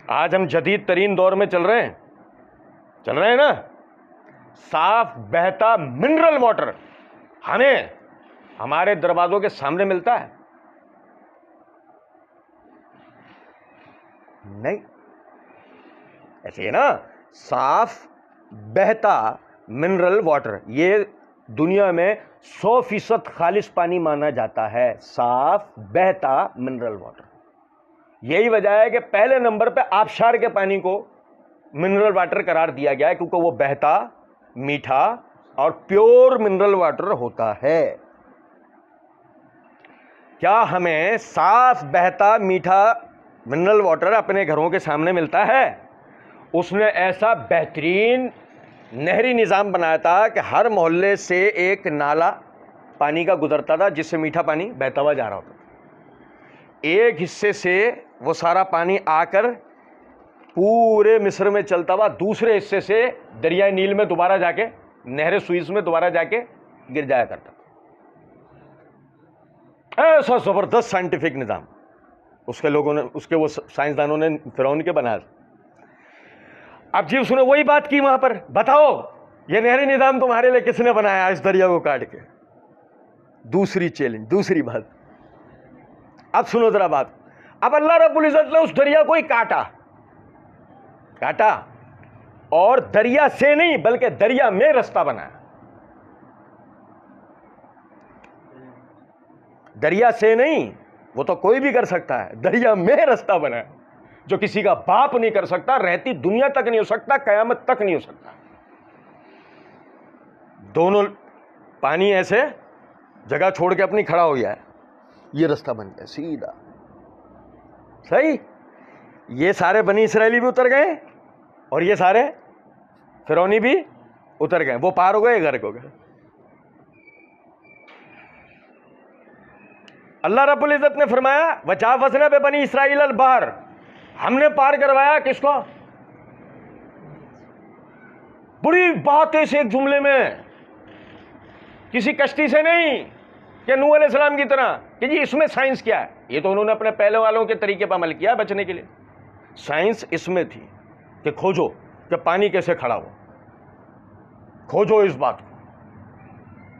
آج ہم جدید ترین دور میں چل رہے ہیں نا. صاف بہتا منرل واٹر ہمیں ہمارے دروازوں کے سامنے ملتا ہے؟ نہیں. ایسے ہے نا, صاف بہتا منرل واٹر یہ دنیا میں 100% خالص پانی مانا جاتا ہے. صاف بہتا منرل واٹر. یہی وجہ ہے کہ پہلے نمبر پہ آبشار کے پانی کو منرل واٹر قرار دیا گیا ہے, کیونکہ وہ بہتا, میٹھا اور پیور منرل واٹر ہوتا ہے. کیا ہمیں صاف بہتا میٹھا منرل واٹر اپنے گھروں کے سامنے ملتا ہے؟ اس نے ایسا بہترین نہری نظام بنایا تھا کہ ہر محلے سے ایک نالا پانی کا گزرتا تھا جس سے میٹھا پانی بہتا ہوا جا رہا ہوتا تھا. ایک حصے سے وہ سارا پانی آ کر پورے مصر میں چلتا ہوا دوسرے حصے سے دریائے نیل میں دوبارہ جا کے, نہر سوئس میں دوبارہ جا کے گر جایا کرتا تھا. ایسا زبردست سائنٹیفک نظام اس کے وہ سائنسدانوں نے فرعون کے بنایا. اب جی اس نے وہی بات کی وہاں پر, بتاؤ یہ نہری نظام تمہارے لیے کس نے بنایا اس دریا کو کاٹ کے؟ دوسری چیلنج, دوسری بات. اب سنو ذرا بات. اب اللہ رب العزت نے اس دریا کو ہی کاٹا اور دریا سے نہیں بلکہ دریا میں رستہ بنایا. دریا سے نہیں, وہ تو کوئی بھی کر سکتا ہے, دریا میں رستہ بنایا جو کسی کا باپ نہیں کر سکتا, رہتی دنیا تک نہیں ہو سکتا, قیامت تک نہیں ہو سکتا. دونوں پانی ایسے جگہ چھوڑ کے اپنی کھڑا ہو گیا ہے, یہ رستہ بن گیا سیدھا. صحیح. یہ سارے بنی اسرائیلی بھی اتر گئے اور یہ سارے فرعونی بھی اتر گئے, وہ پار ہو گئے, غرق ہو گئے. اللہ رب العزت نے فرمایا وجاوزنا ببنی اسرائیل البحر, ہم نے پار کروایا کس کو؟ بڑی بات ہے اس ایک جملے میں, کسی کشتی سے نہیں کہ نوح علیہ السلام کی طرح کہ جی اس میں سائنس کیا ہے. یہ تو انہوں نے اپنے پہلے والوں کے طریقے پر عمل کیا بچنے کے لیے. سائنس اس میں تھی کہ کھوجو کہ پانی کیسے کھڑا ہو, کھوجو اس بات کو,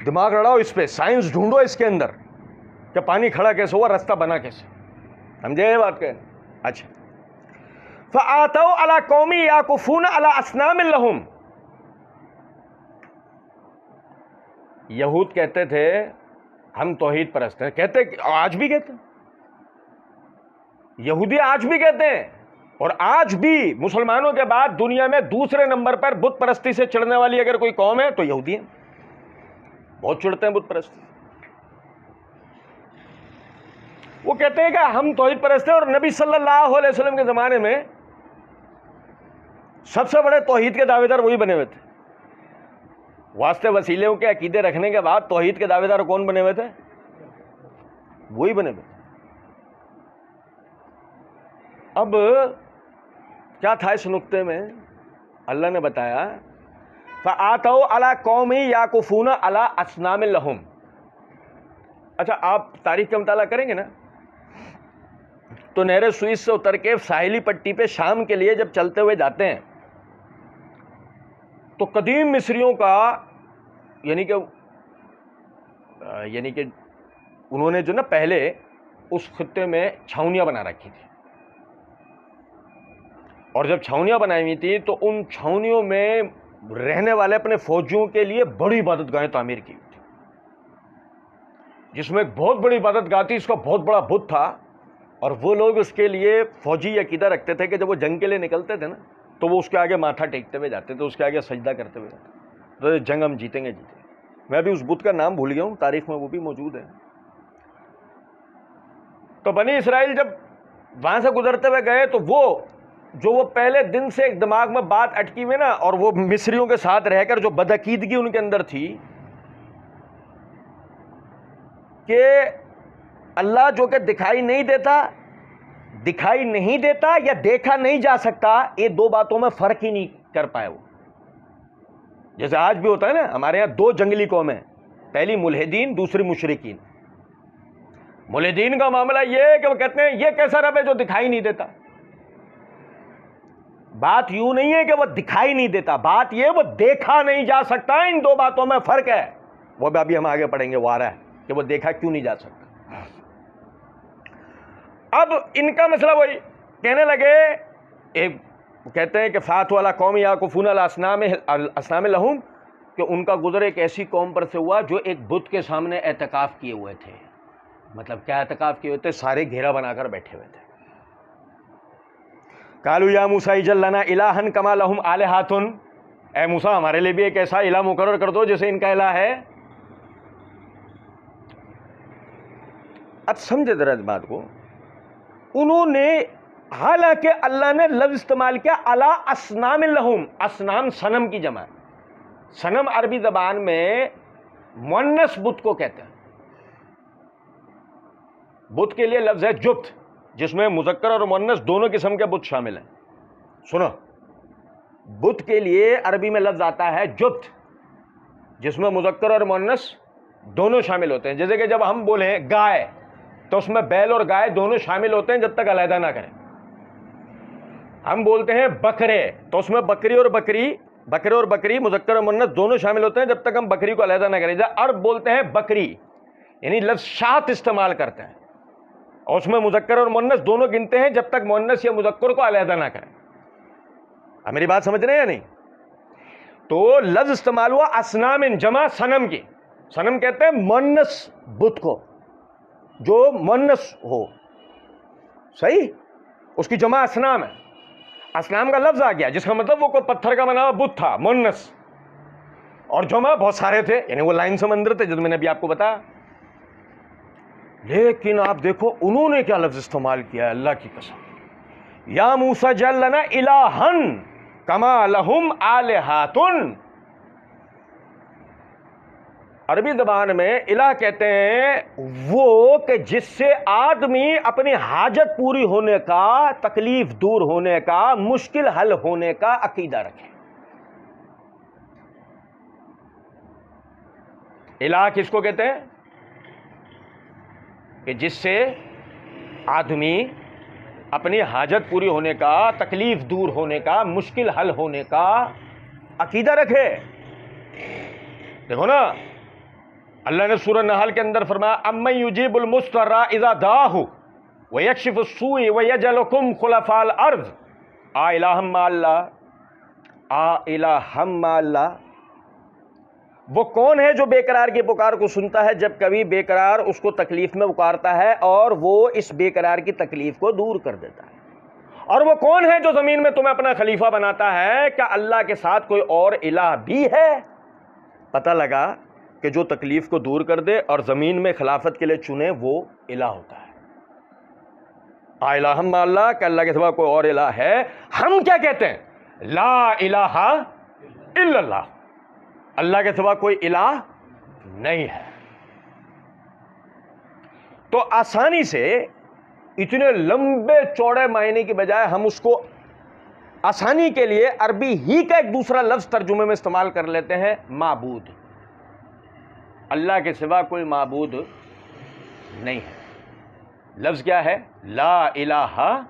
دماغ لڑاؤ اس پہ, سائنس ڈھونڈو اس کے اندر کہ پانی کھڑا کیسے ہوا, راستہ بنا کیسے. سمجھے یہ بات کہ اچھا. فآتوا علی قوم یعکفون علی اصنام لہم, یہود کہتے تھے ہم توحید پرست ہیں, کہتے آج بھی کہتے ہیں, یہودی آج بھی کہتے ہیں, اور آج بھی مسلمانوں کے بعد دنیا میں دوسرے نمبر پر بت پرستی سے چڑھنے والی اگر کوئی قوم ہے تو یہودی ہیں. بہت چڑھتے ہیں بت پرستی. وہ کہتے ہیں کہ ہم توحید پرست ہیں, اور نبی صلی اللہ علیہ وسلم کے زمانے میں سب سے بڑے توحید کے دعوے دار وہی بنے ہوئے تھے. واسطے وسیلوں کے عقیدے رکھنے کے بعد توحید کے دعوے دار کون بنے ہوئے تھے؟ وہی بنے ہوئے. اب کیا تھا اس نقطے میں؟ اللہ نے بتایا فآتوا علی قوم یعکفون علی اصنام لہم. اچھا آپ تاریخ کا مطالعہ کریں گے نا تو نہر سوئس سے اتر کے ساحلی پٹی پہ شام کے لیے جب چلتے ہوئے جاتے ہیں تو قدیم مصریوں کا یعنی کہ انہوں نے جو نا پہلے اس خطے میں چھاؤنیاں بنا رکھی تھی, اور جب چھاؤنیاں بنائی ہوئی تھی تو ان چھاؤنیوں میں رہنے والے اپنے فوجیوں کے لیے بڑی عبادت گاہیں تعمیر کی ہوئی تھی, جس میں ایک بہت بڑی عبادت گاہ تھی, اس کا بہت بڑا بت تھا, اور وہ لوگ اس کے لیے فوجی عقیدہ رکھتے تھے کہ جب وہ جنگ کے لیے نکلتے تھے نا تو وہ اس کے آگے ماتھا ٹیکتے ہوئے جاتے تھے, اس کے آگے سجدہ کرتے ہوئے جاتے تھے, تو جنگ ہم جیتیں گے. میں بھی اس بت کا نام بھول گیا ہوں, تاریخ میں وہ بھی موجود ہے. تو بنی اسرائیل جب وہاں سے گزرتے ہوئے گئے تو وہ پہلے دن سے ایک دماغ میں بات اٹکی ہوئی نا, اور وہ مصریوں کے ساتھ رہ کر جو بدعقیدگی ان کے اندر تھی کہ اللہ جو کہ دکھائی نہیں دیتا یا دیکھا نہیں جا سکتا, یہ دو باتوں میں فرق ہی نہیں کر پائے. وہ جیسے آج بھی ہوتا ہے نا, ہمارے یہاں دو جنگلی قومیں, پہلی ملحدین, دوسری مشرکین. ملحدین کا معاملہ یہ ہے کہ وہ کہتے ہیں یہ کیسا رب ہے جو دکھائی نہیں دیتا, بات یوں نہیں ہے کہ وہ دکھائی نہیں دیتا، بات یہ وہ دیکھا نہیں جا سکتا. ان دو باتوں میں فرق ہے، وہ بھی ابھی ہم آگے پڑھیں گے، وہ آ رہا ہے کہ وہ دیکھا کیوں نہیں جا سکتا. اب ان کا مسئلہ وہی کہنے لگے، ایک کہتے ہیں کہ فات والا قوم یعکفون علی اصنام لہم، کہ ان کا گزر ایک ایسی قوم پر سے ہوا جو ایک بت کے سامنے اعتکاف کیے ہوئے تھے. مطلب کیا اعتکاف کیے ہوئے تھے؟ سارے گھیرا بنا کر بیٹھے ہوئے تھے. قالوا یا موسیٰ اجعل لنا الہا کما لہم آلہۃ، اے موسیٰ ہمارے لیے بھی ایک ایسا الہ مقرر کر دو جیسے ان کا الہ ہے. اب سمجھے ذرا اس بات کو. انہوں نے، حالانکہ اللہ نے لفظ استعمال کیا علی اصنام لہم، اصنام صنم کی جمع ہے. صنم عربی زبان میں مؤنث بت کو کہتے ہیں. بت کے لیے لفظ ہے جبت، جس میں مذکر اور مؤنث دونوں قسم کے بت شامل ہیں. سنو، بت کے لیے عربی میں لفظ آتا ہے جبت، جس میں مذکر اور مؤنث دونوں شامل ہوتے ہیں. جیسے کہ جب ہم بولیں گائے تو اس میں بیل اور گائے دونوں شامل ہوتے ہیں جب تک علیحدہ نہ کریں. ہم بولتے ہیں بکرے تو اس میں بکری اور بکری مذکر اور مؤنث دونوں شامل ہوتے ہیں جب تک ہم بکری کو علیحدہ نہ کریں. جب عرب بولتے ہیں بکری، یعنی لفظ شات استعمال کرتے ہیں اور اس میں مذکر اور مؤنث دونوں گنتے ہیں جب تک مؤنث یا مذکر کو علیحدہ نہ کریں. اب میری بات سمجھ رہے ہیں یا نہیں؟ تو لفظ استعمال ہوا اصنام جمع صنم کی. صنم کہتے ہیں مؤنث بت کو جو مؤنث ہو، صحیح، اس کی جمع اصنام ہے. اصنام کا لفظ آ گیا جس کا مطلب وہ کوئی پتھر کا بنا ہوا بت تھا مؤنث، اور جمع بہت سارے تھے، یعنی وہ لائن سمندر تھے جس میں نے ابھی آپ کو بتایا. لیکن آپ دیکھو انہوں نے کیا لفظ استعمال کیا ہے، اللہ کی قسم. یا موسیٰ اجعل لنا الہا کما لہم آلہۃ. عربی زبان میں الہ کہتے ہیں وہ کہ جس سے آدمی اپنی حاجت پوری ہونے کا، تکلیف دور ہونے کا، مشکل حل ہونے کا عقیدہ رکھے. الہ کس کو کہتے ہیں؟ کہ جس سے آدمی اپنی حاجت پوری ہونے کا، تکلیف دور ہونے کا، مشکل حل ہونے کا عقیدہ رکھے. دیکھو نا، اللہ نے سورہ نحل کے اندر فرمایا امن یجیب المضطر اذا دعاہ ویکشف السوء ویجعلکم خلفاء الارض الہ مع اللہ. وہ کون ہے جو بے قرار کی پکار کو سنتا ہے جب کبھی بے قرار اس کو تکلیف میں پکارتا ہے اور وہ اس بے قرار کی تکلیف کو دور کر دیتا ہے. اور وہ کون ہے جو زمین میں تمہیں اپنا خلیفہ بناتا ہے؟ کیا اللہ کے ساتھ کوئی اور الہ بھی ہے؟ پتہ لگا کہ جو تکلیف کو دور کر دے اور زمین میں خلافت کے لیے چنے وہ الہ ہوتا ہے. الہ مع اللہ، کہ اللہ کے سوا کوئی اور الہ ہے. ہم کیا کہتے ہیں؟ لا الہ الا اللہ، اللہ کے سوا کوئی الہ نہیں ہے. تو آسانی سے اتنے لمبے چوڑے معنی کی بجائے ہم اس کو آسانی کے لیے عربی ہی کا ایک دوسرا لفظ ترجمے میں استعمال کر لیتے ہیں، معبود. اللہ کے سوا کوئی معبود نہیں ہے. لفظ کیا ہے؟ لا الہ.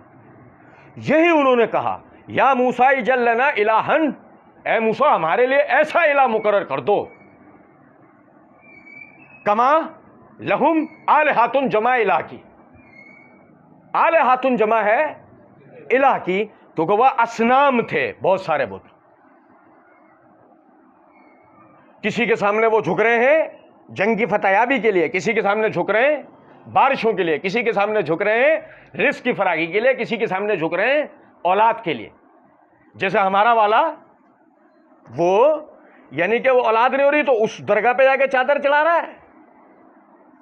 یہی انہوں نے کہا یا موسیٰ اجعل لنا الہا، اے موسیٰ ہمارے لیے ایسا الہ مقرر کر دو. کما لہم آلہۃ، جمع الہ کی. آلہۃ جمع ہے الہ کی، تو کہ وہ اصنام تھے، بہت سارے بت. کسی کے سامنے وہ جھک رہے ہیں جنگ کی فتح یابی کے لیے، کسی کے سامنے جھک رہے ہیں بارشوں کے لیے، کسی کے سامنے جھک رہے ہیں رزق کی فراگی کے لیے، کسی کے سامنے جھک رہے ہیں اولاد کے لیے. جیسے ہمارا والا وہ، یعنی کہ وہ اولاد نہیں ہو رہی تو اس درگاہ پہ جا کے چادر چلا رہا ہے،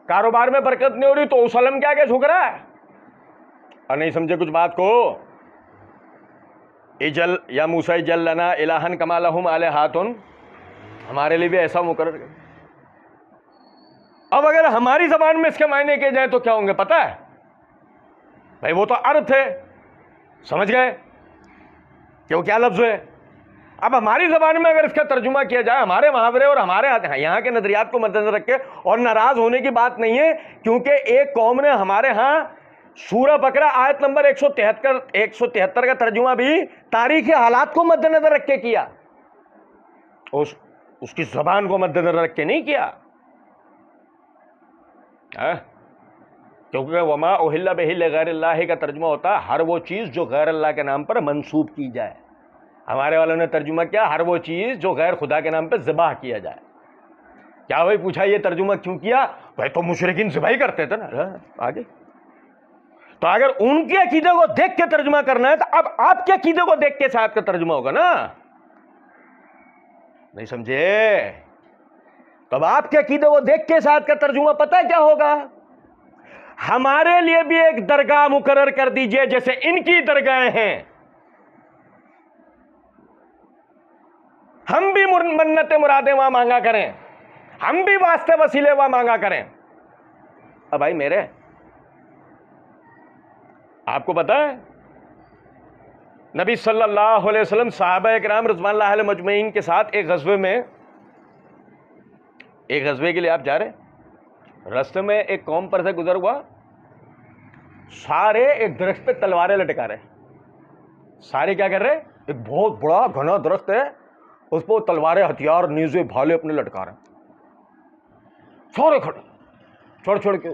کاروبار میں برکت نہیں ہو رہی تو اس علم کے آگے جھک رہا ہے. اور نہیں سمجھے کچھ بات کو؟ اجل یا موسیٰ اجعل لنا الہا کما لہم آلہۃ، ہمارے لیے بھی ایسا مقرر کر. اب اگر ہماری زبان میں اس کے معنی کیے جائیں تو کیا ہوں گے پتہ ہے بھائی؟ وہ تو عرب تھے، سمجھ گئے کہ وہ کیا لفظ ہے. اب ہماری زبان میں اگر اس کا ترجمہ کیا جائے، ہمارے محاورے اور ہمارے یہاں کے نظریات کو مد نظر رکھ کے، اور ناراض ہونے کی بات نہیں ہے کیونکہ ایک قوم نے ہمارے ہاں سورہ بقرہ آیت نمبر 173 کا ترجمہ بھی تاریخی حالات کو مد نظر رکھ کے کیا، اس کی زبان کو مد نظر رکھ کے نہیں کیا، کیونکہ وما اہل بہ لغیر اللہ کا ترجمہ ہوتا ہے ہر وہ چیز جو غیر اللہ کے نام پر منسوب کی جائے. ہمارے والوں نے ترجمہ کیا ہر وہ چیز جو غیر خدا کے نام پہ ذبح کیا جائے. کیا بھائی پوچھا یہ ترجمہ کیوں کیا؟ بھائی تو مشرکین ذبح ہی کرتے تھے نا. آگے تو اگر ان کے عقیدے کو دیکھ کے ترجمہ کرنا ہے تو اب آپ کے عقیدے کو دیکھ کے صاحب کا ترجمہ ہوگا نا. نہیں سمجھے؟ تو اب آپ کے عقیدے کو دیکھ کے صاحب کا ترجمہ پتہ ہے کیا ہوگا؟ ہمارے لیے بھی ایک درگاہ مقرر کر دیجئے جیسے ان کی درگاہیں ہیں، ہم بھی منت مرادیں وہاں مانگا کریں، ہم بھی واسطے وسیلے وہاں مانگا کریں. اب بھائی میرے آپ کو پتا ہے نبی صلی اللہ علیہ وسلم صحابہ اکرام رضوان اللہ علیہ مجمعین کے ساتھ ایک غزوے کے لیے آپ جا رہے، راستے میں ایک قوم پر سے گزر ہوا، سارے ایک درخت پہ تلواریں لٹکا رہے. سارے کیا کر رہے؟ ایک بہت بڑا گھنا درخت ہے، اس پہ تلواریں ہتھیار نیزے بھالے اپنے لٹکا رہے ہیں، سارے کھڑے چھوڑ کے.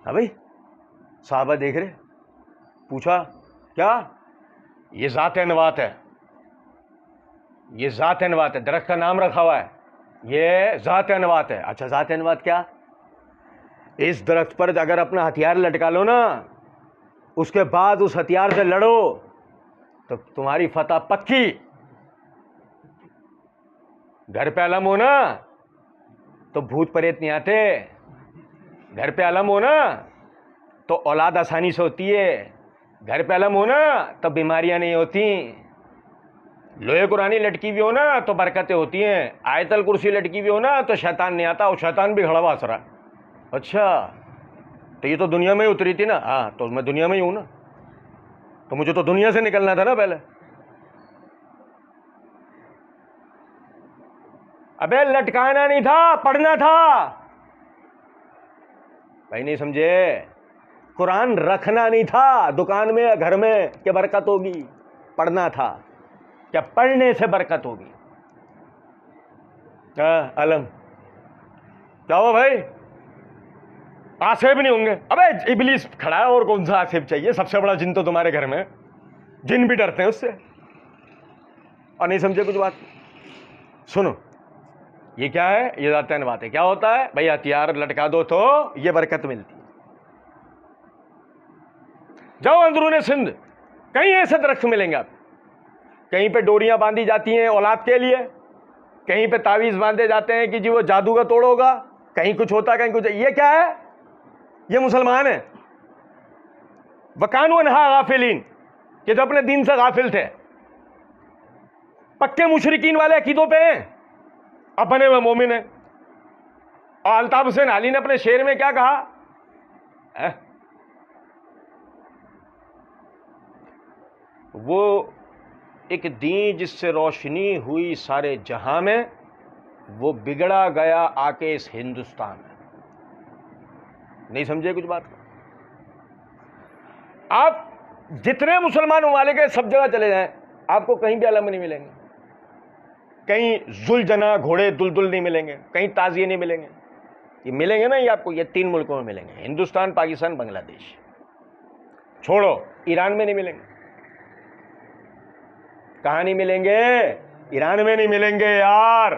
ہاں بھائی صحابہ دیکھ رہے، پوچھا کیا؟ یہ ذات انوات ہے، یہ ذات انوات ہے، درخت کا نام رکھا ہوا ہے، یہ ذات انوات ہے. اچھا ذات انوات کیا؟ اس درخت پر اگر اپنا ہتھیار لٹکا لو نا، اس کے بعد اس ہتھیار سے لڑو تو تمہاری فتح پکی. گھر پہ علم ہو نا تو بھوت پریت نہیں آتے، گھر پہ علم ہو نا تو اولاد آسانی سے ہوتی ہے، گھر پہ علم ہو نا تو بیماریاں نہیں ہوتی، لوہے قرآنی لٹکی بھی ہو نا تو برکتیں ہوتی ہیں، آیت الکرسی لٹکی بھی ہو نا تو شیطان نہیں آتا، اور شیطان بھی کھڑا ہوا سرا. اچھا تو یہ تو دنیا میں ہی اتری تھی نا. ہاں تو میں دنیا میں ہی ہوں نا، تو مجھے تو دنیا سے نکلنا تھا نا پہلے. ابے لٹکانا نہیں تھا، پڑھنا تھا. بھائی نہیں سمجھے؟ قرآن رکھنا نہیں تھا دکان میں گھر میں کہ برکت ہوگی، پڑھنا تھا کیا پڑھنے سے برکت ہوگی. علم کیا ہو بھائی؟ آصف نہیں ہوں گے؟ ابے ابلیس کھڑا ہے، اور کون سا آصف چاہیے؟ سب سے بڑا جن تو تمہارے گھر میں، جن بھی ڈرتے ہیں اس سے. اور نہیں سمجھے کچھ بات؟ سنو یہ کیا ہے؟ یہ ذات انوات ہے. کیا ہوتا ہے بھائی؟ ہتھیار لٹکا دو تو یہ برکت ملتی ہے. جاؤ اندرون سندھ، کہیں ایسے درخت ملیں گے آپ، کہیں پہ ڈوریاں باندھی جاتی ہیں اولاد کے لیے، کہیں پہ تعویذ باندھے جاتے ہیں کہ جی وہ جادو کا توڑ ہوگا، کہیں کچھ ہوتا ہے کہیں کچھ. یہ کیا ہے؟ یہ مسلمان ہیں. وَكَانُوا عَنْهَا غَافِلِينَ، کہ جو اپنے دین سے غافل تھے، پکے مشرکین والے عقیدوں پہ ہیں، اب بنے ہوئے مومن ہیں. اور الطاف حسین علی نے اپنے شعر میں کیا کہا؟ وہ ایک دین جس سے روشنی ہوئی سارے جہاں میں، وہ بگڑا گیا آ کے اس ہندوستان میں. نہیں سمجھے کچھ بات؟ آپ جتنے مسلمان ممالک ہیں سب جگہ چلے جائیں، آپ کو کہیں بھی علم نہیں ملیں گے، کہیں ذوالجناح گھوڑے دلدل نہیں ملیں گے، کہیں تازیے نہیں ملیں گے. یہ ملیں گے نا، یہ آپ کو یہ 3 ملکوں میں ملیں گے، ہندوستان، پاکستان، بنگلہ دیش. چھوڑو ایران میں نہیں ملیں گے. کہاں نہیں ملیں گے؟ ایران میں نہیں ملیں گے یار.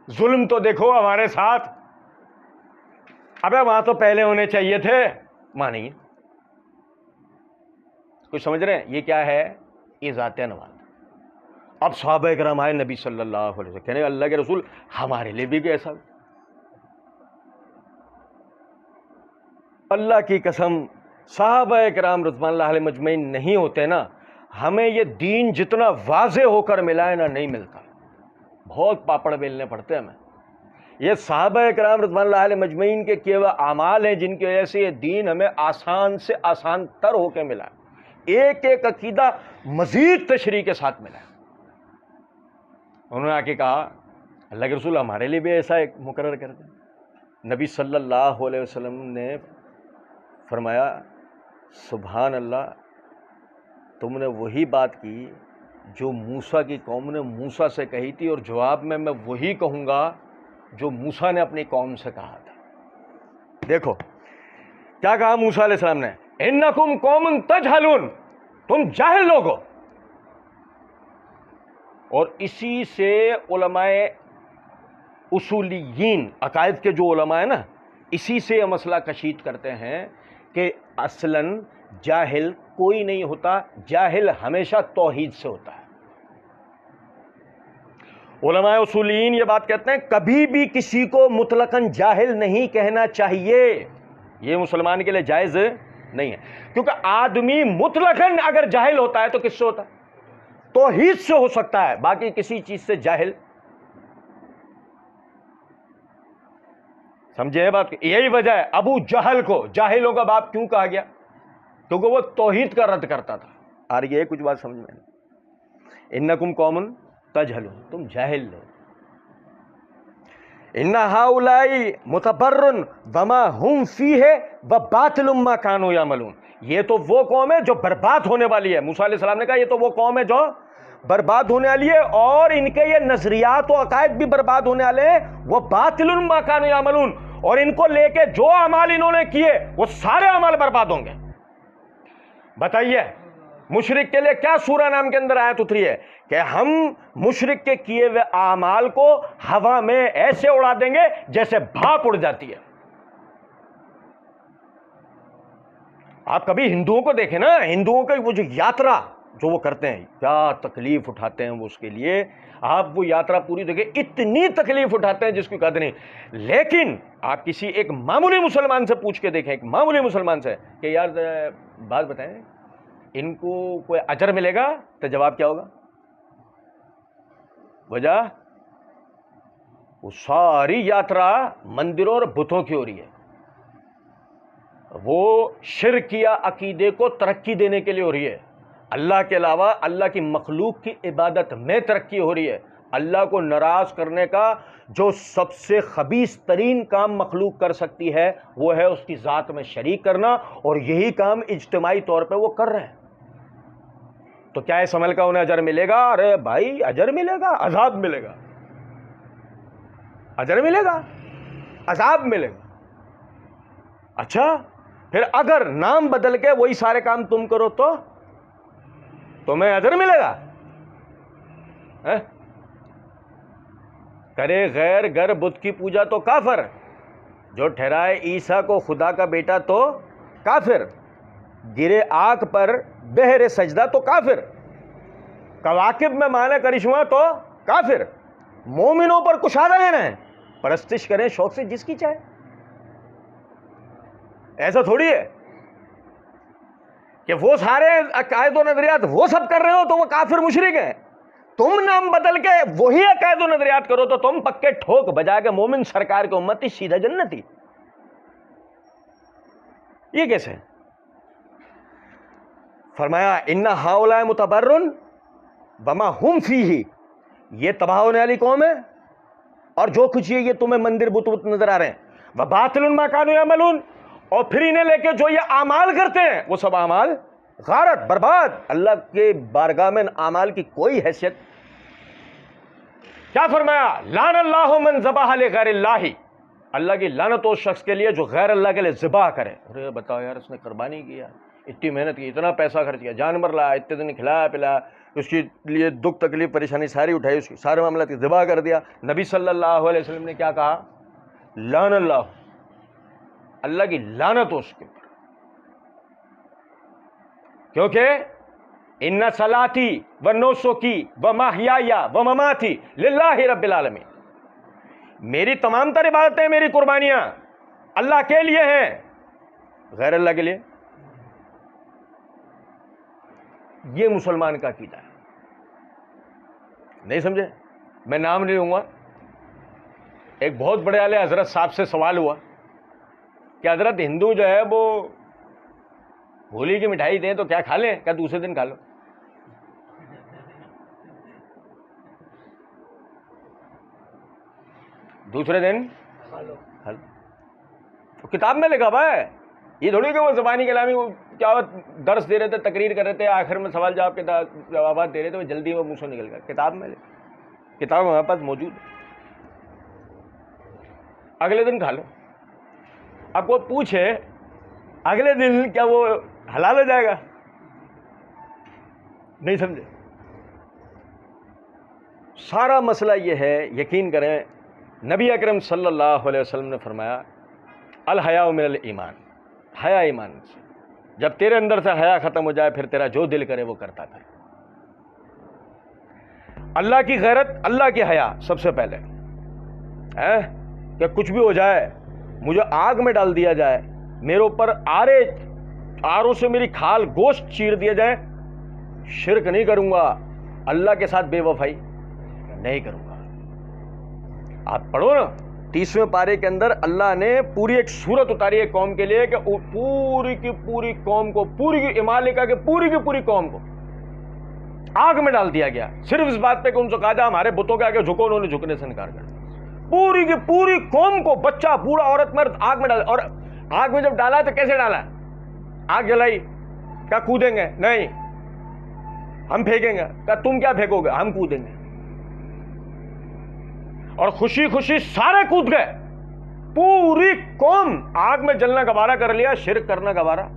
ظلم تو دیکھو ہمارے ساتھ. ابے وہاں تو پہلے ہونے چاہیے تھے، وہاں نہیں. کچھ سمجھ رہے ہیں؟ یہ کیا ہے؟ یہ ذات انوات. اب صحابہ کرام آئے نبی صلی اللہ علیہ وسلم، کہنے اللہ کے رسول ہمارے لیے بھی ایسا. اللہ کی قسم صحابہ کرام رضوان اللہ علیہ مجمعین نہیں ہوتے نا، ہمیں یہ دین جتنا واضح ہو کر ملا ہے نا نہیں ملتا. بہت پاپڑ بیلنے پڑتے ہیں ہمیں. یہ صحابہ کرام رضوان اللہ علیہ مجمعین کے کیے ہوئے اعمال ہیں جن کی وجہ سے یہ دین ہمیں آسان سے آسان تر ہو کے ملا ہے. ایک ایک عقیدہ مزید تشریح کے ساتھ ملا ہے. انہوں نے آ کے کہا اللہ کے رسول ہمارے لیے بھی ایسا ایک مقرر کر دیں. نبی صلی اللہ علیہ وسلم نے فرمایا سبحان اللہ، تم نے وہی بات کی جو موسیٰ کی قوم نے موسیٰ سے کہی تھی، اور جواب میں وہی کہوں گا جو موسیٰ نے اپنی قوم سے کہا تھا۔ دیکھو کیا کہا موسیٰ علیہ السلام نے، انکم قوم تجہلون، تم جاہل لوگ ہو۔ اور اسی سے علماء اصولیین، عقائد کے جو علماء ہیں نا، اسی سے یہ مسئلہ کشید کرتے ہیں کہ اصلاً جاہل کوئی نہیں ہوتا، جاہل ہمیشہ توحید سے ہوتا ہے۔ علماء اصولیین یہ بات کہتے ہیں کبھی بھی کسی کو مطلقاً جاہل نہیں کہنا چاہیے، یہ مسلمان کے لیے جائز نہیں ہے، کیونکہ آدمی مطلقاً اگر جاہل ہوتا ہے تو کس سے ہوتا ہے؟ توحید سے ہو سکتا ہے، باقی کسی چیز سے جاہل۔ سمجھے یہ بات؟ یہی وجہ ہے ابو جہل کو جاہلوں کا باپ کیوں کہا گیا، کیونکہ وہ توحید کا رد کرتا تھا۔ اور یہ کچھ بات سمجھ میں نہیں، انکم قوم تجہلون، تم جاہل لو۔ ان ہؤلاء متبر وما هم فیہ وباطل ما كانوا یعملون، یہ تو وہ قوم ہے جو برباد ہونے والی ہے۔ موسیٰ علیہ السلام نے کہا یہ تو وہ قوم ہے جو برباد ہونے والی ہے، اور ان کے یہ نظریات و عقائد بھی برباد ہونے والے ہیں۔ وہ باطل ما كانوا یعملون، اور ان کو لے کے جو اعمال انہوں نے کیے وہ سارے اعمال برباد ہوں گے۔ بتائیے مشرک کے لیے کیا سورہ نام کے اندر آیت اتری ہے کہ ہم مشرک کے کیے ہوئے اعمال کو ہوا میں ایسے اڑا دیں گے جیسے بھاپ اڑ جاتی ہے۔ آپ کبھی ہندوؤں کو دیکھیں نا، ہندوؤں کا وہ جو یاترا جو وہ کرتے ہیں، کیا تکلیف اٹھاتے ہیں وہ اس کے لیے، آپ وہ یاترا پوری دیکھیں، اتنی تکلیف اٹھاتے ہیں جس کی قدر نہیں۔ لیکن آپ کسی ایک معمولی مسلمان سے پوچھ کے دیکھیں، ایک معمولی مسلمان سے کہ یار بات بتائیں ان کو کوئی اجر ملے گا، تو جواب کیا ہوگا؟ وجہ وہ ساری یاترا مندروں اور بتوں کی ہو رہی ہے، وہ شرکیہ عقیدے کو ترقی دینے کے لیے ہو رہی ہے، اللہ کے علاوہ اللہ کی مخلوق کی عبادت میں ترقی ہو رہی ہے۔ اللہ کو ناراض کرنے کا جو سب سے خبیث ترین کام مخلوق کر سکتی ہے وہ ہے اس کی ذات میں شریک کرنا، اور یہی کام اجتماعی طور پہ وہ کر رہے ہیں۔ تو کیا اس عمل کا انہیں اجر ملے گا؟ ارے بھائی اجر ملے گا، عذاب ملے گا، اجر ملے گا، عذاب ملے گا۔ اچھا پھر اگر نام بدل کے وہی سارے کام تم کرو تو تمہیں اجر ملے گا؟ کرے غیر گر بت کی پوجا تو کافر، جو ٹھہرائے عیسیٰ کو خدا کا بیٹا تو کافر، گرے آگ پر بہر سجدہ تو کافر، کواکب میں مانے کرشمہ تو کافر، مومنوں پر کشادہ ہیں، پرستش کریں شوق سے جس کی چاہے۔ ایسا تھوڑی ہے کہ وہ سارے عقائد و نظریات وہ سب کر رہے ہو تو وہ کافر مشرک ہیں، تم نام بدل کے وہی عقائد و نظریات کرو تو تم پکے ٹھوک بجا کے مومن سرکار کے امتی سیدھا جنتی۔ یہ کیسے؟ فرمایا ان ہؤلاء متبر وما هم فیہ، یہ تباہ ہونے والی قوم ہے، اور جو کچھ یہ تمہیں مندر بت نظر آ رہے ہیں، وباطل ما كانوا یعملون، اور پھر انہیں لے کے جو یہ اعمال کرتے ہیں وہ سب اعمال غارت، برباد، اللہ کے بارگاہ میں اعمال کی کوئی حیثیت۔ کیا فرمایا؟ لعن اللہ من ذبح لغیر اللہ، اللہ کی لعنت اس شخص کے لیے جو غیر اللہ کے لیے ذبح کرے۔ ارے بتاؤ یار، اس نے قربانی کیا، اتنی محنت کی، اتنا پیسہ خرچ کیا، جانور لایا، اتنے دن کھلایا پلایا، اس کے لیے دکھ تکلیف پریشانی ساری اٹھائی، اس کی سارے معاملات کی ذبح کر دیا۔ نبی صلی اللہ علیہ وسلم نے کیا کہا؟ لعن اللہ، اللہ کی لعنت ہو اس کے اوپر، کیونکہ ان صلاتی و نسکی و محیای و مماتی للہ رب العالمین، میری تمام تر عبادتیں، میری قربانیاں اللہ کے لیے ہیں، غیر اللہ کے لیے۔ یہ مسلمان کا عقیدہ ہے، نہیں سمجھے؟ میں نام نہیں لوں گا۔ ایک بہت بڑے والے حضرت صاحب سے سوال ہوا کہ حضرت ہندو جو ہے وہ ہولی کی مٹھائی دیں تو کیا کھا لیں؟ کیا دوسرے دن کھا لو؟ دوسرے دن کھا لو۔ تو کتاب میں لکھا ہوا ہے یہ تھوڑی کہ وہ زبانی کلامی کیا درس دے رہے تھے، تقریر کر رہے تھے، آخر میں سوال جواب کے جوابات دے رہے تھے، وہ جلدی وہ منہ سے نکل گیا. کتاب میں کتاب ہمارے پاس موجود ہے، اگلے دن کھا لو. اب وہ پوچھے اگلے دن کیا وہ حلال ہو جائے گا؟ نہیں سمجھے. سارا مسئلہ یہ ہے، یقین کریں نبی اکرم صلی اللہ علیہ وسلم نے فرمایا الحیاء من الایمان، حیا ایمان سے. جب تیرے اندر سے حیا ختم ہو جائے پھر تیرا جو دل کرے وہ کرتا پھر. اللہ کی غیرت، اللہ کی حیا سب سے پہلے ہے کہ کچھ بھی ہو جائے، مجھے آگ میں ڈال دیا جائے، میرے اوپر آروں سے میری کھال گوشت چیر دیا جائے، شرک نہیں کروں گا، اللہ کے ساتھ بے وفائی نہیں کروں گا. آپ پڑھو نا 30ویں پارے کے اندر اللہ نے پوری ایک صورت اتاری ہے قوم کے لیے کہ پوری کی پوری قوم کو، پوری کی امالکہ کے پوری کی پوری قوم کو آگ میں ڈال دیا گیا، صرف اس بات پہ کہ ان سے کہا جا ہمارے بتوں کے آگے جھکو، انہوں نے جھکنے سے انکار کر دیا. پوری کی پوری قوم کو، بچہ بوڑھا عورت مرد، آگ میں ڈالا. اور آگ میں جب ڈالا تو کیسے ڈالا؟ آگ جلائی، کیا کودیں گے؟ نہیں، ہم پھینکیں گے. کہا تم کیا پھینکو گے؟ ہم کودیں گے. اور خوشی خوشی سارے کود گئے، پوری قوم آگ میں جلنا گوارا کر لیا، شرک کرنا گوارا.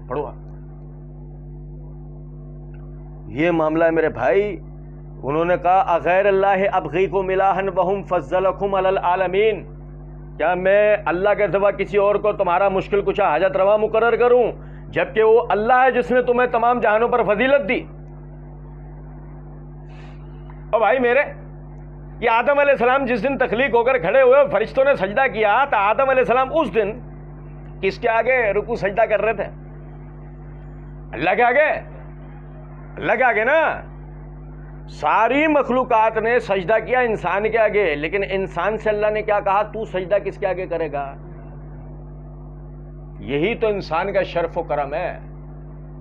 پڑھو یہ معاملہ ہے میرے بھائی. انہوں نے کہا اغیر اللہ ابغیکم الہا وہم فضلکم علی العالمین، کیا میں اللہ کے سوا کسی اور کو تمہارا مشکل کشا حاجت روا مقرر کروں جبکہ وہ اللہ ہے جس نے تمہیں تمام جہانوں پر فضیلت دی. اور بھائی میرے، یہ آدم علیہ السلام جس دن تخلیق ہو کر کھڑے ہوئے، فرشتوں نے سجدہ کیا، تو آدم علیہ السلام اس دن کس کے آگے رکوع سجدہ کر رہے تھے؟ اللہ کے آگے. اللہ کے آگے نا. ساری مخلوقات نے سجدہ کیا انسان کے آگے، لیکن انسان سے اللہ نے کیا کہا؟ تو سجدہ کس کے آگے کرے گا؟ یہی تو انسان کا شرف و کرم ہے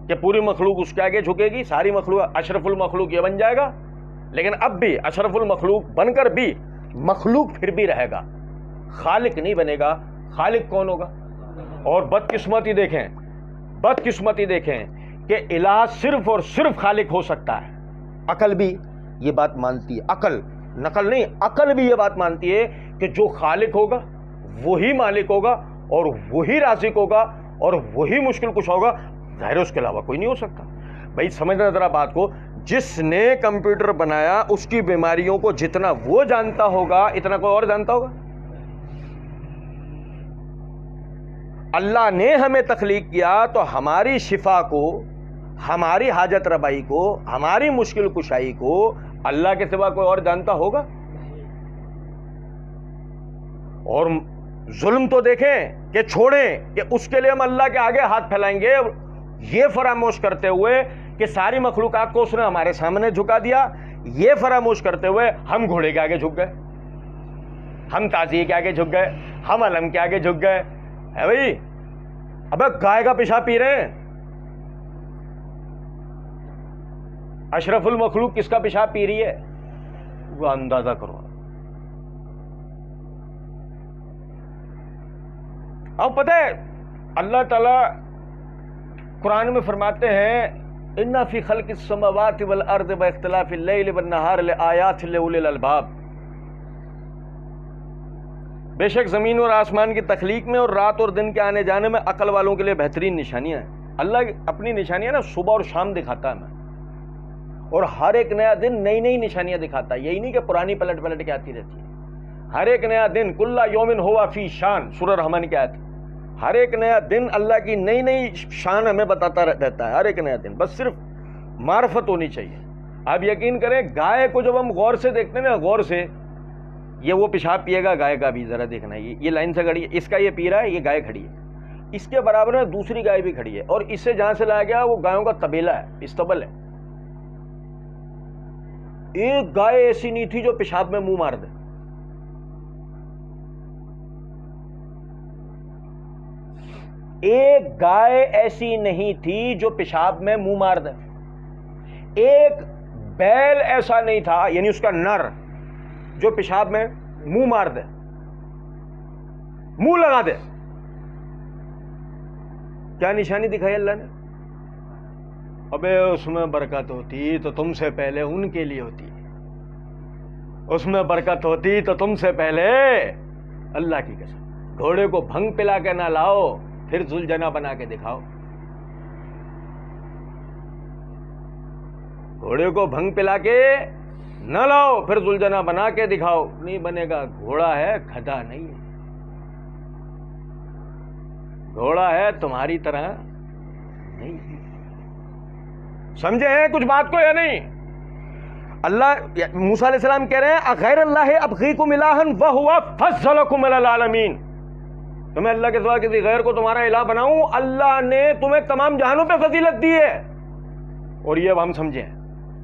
کہ پوری مخلوق اس کے آگے جھکے گی، ساری مخلوق، اشرف المخلوق یہ بن جائے گا. لیکن اب بھی اشرف المخلوق بن کر بھی مخلوق پھر بھی رہے گا، خالق نہیں بنے گا. خالق کون ہوگا؟ اور بدقسمتی دیکھیں، بدقسمتی دیکھیں کہ الہ صرف اور صرف خالق ہو سکتا ہے. عقل بھی یہ بات مانتی ہے، عقل نقل نہیں، عقل بھی یہ بات مانتی ہے کہ جو خالق ہوگا وہی مالک ہوگا اور وہی رازق ہوگا اور وہی مشکل کشا ہوگا. ظاہر اس کے علاوہ کوئی نہیں ہو سکتا. بھائی سمجھنا ذرا بات کو، جس نے کمپیوٹر بنایا اس کی بیماریوں کو جتنا وہ جانتا ہوگا اتنا کوئی اور جانتا ہوگا؟ اللہ نے ہمیں تخلیق کیا تو ہماری شفا کو، ہماری حاجت ربائی کو، ہماری مشکل کشائی کو اللہ کے سوا کوئی اور جانتا ہوگا؟ اور ظلم تو دیکھیں کہ چھوڑیں کہ اس کے لیے ہم اللہ کے آگے ہاتھ پھیلائیں گے، یہ فراموش کرتے ہوئے کہ ساری مخلوقات کو اس نے ہمارے سامنے جھکا دیا. یہ فراموش کرتے ہوئے ہم گھوڑے کے آگے جھک گئے، ہم تازیے کے آگے جھک گئے، ہم علم کے آگے جھک گئے. ہے بھائی، ابے گائے کا پیشاب پی رہے ہیں، اشرف المخلوق کس کا پیشاب پی رہی ہے؟ وہ اندازہ کرو. اب پتہ ہے اللہ تعالی قرآن میں فرماتے ہیں اِنَّ فِي خَلْقِ السَّمَاوَاتِ وَالْأَرْضِ وَاخْتِلَافِ اللَّيْلِ وَالنَّهَارِ لَآيَاتٍ لِأُولِي الْأَلْبَابِ. بے شک زمین اور آسمان کی تخلیق میں اور رات اور دن کے آنے جانے میں عقل والوں کے لیے بہترین نشانیاں ہیں. اللہ اپنی نشانیاں نا صبح اور شام دکھاتا ہے ہمیں، اور ہر ایک نیا دن نئی نئی نشانیاں دکھاتا ہے. یہی نہیں کہ پرانی پلٹ پلٹ کے آتی رہتی ہے. ہر ایک نیا دن کل یومن ہوا فی شان، سورہ رحمان کی آیت. ہر ایک نیا دن اللہ کی نئی نئی شان ہمیں بتاتا رہتا ہے. ہر ایک نیا دن، بس صرف معرفت ہونی چاہیے. آپ یقین کریں گائے کو جب ہم غور سے دیکھتے ہیں نا، غور سے، یہ وہ پیشاب پیے گا گائے کا بھی، ذرا دیکھنا یہ لائن سے کھڑی ہے، اس کا یہ پی رہا ہے، یہ گائے کھڑی ہے، اس کے برابر میں دوسری گائے بھی کھڑی ہے، اور اس سے جہاں سے لایا گیا وہ گایوں کا طبیلہ ہے، استبل ہے. ایک گائے ایسی نہیں تھی جو پیشاب میں منہ مار دے. ایک گائے ایسی نہیں تھی جو پیشاب میں منہ مار دے. ایک بیل ایسا نہیں تھا، یعنی اس کا نر، جو پیشاب میں منہ مار دے، منہ لگا دے. کیا نشانی دکھائی اللہ نے؟ ابے اس میں برکت ہوتی تو تم سے پہلے ان کے لیے ہوتی، اس میں برکت ہوتی تو تم سے پہلے، اللہ کی قسم، گھوڑے کو بھنگ پلا کے نہ لاؤ پھر ذوالجناح بنا کے دکھاؤ، گھوڑے کو بھنگ پلا کے نہ لاؤ پھر ذوالجناح بنا کے دکھاؤ، نہیں بنے گا، گھوڑا ہے گدھا نہیں ہے، گھوڑا ہے تمہاری طرح نہیں۔ سمجھے ہیں کچھ بات کو یا نہیں؟ اللہ موسیٰ علیہ السلام کہہ رہے ہیں اغیر اللہ ابغیکم الہا وہو فضلکم علی العالمین، تو میں اللہ کے سوا کسی غیر کو تمہارا الہ بناؤں؟ اللہ نے تمہیں تمام جہانوں پہ فضیلت دی ہے۔ اور یہ اب ہم سمجھیں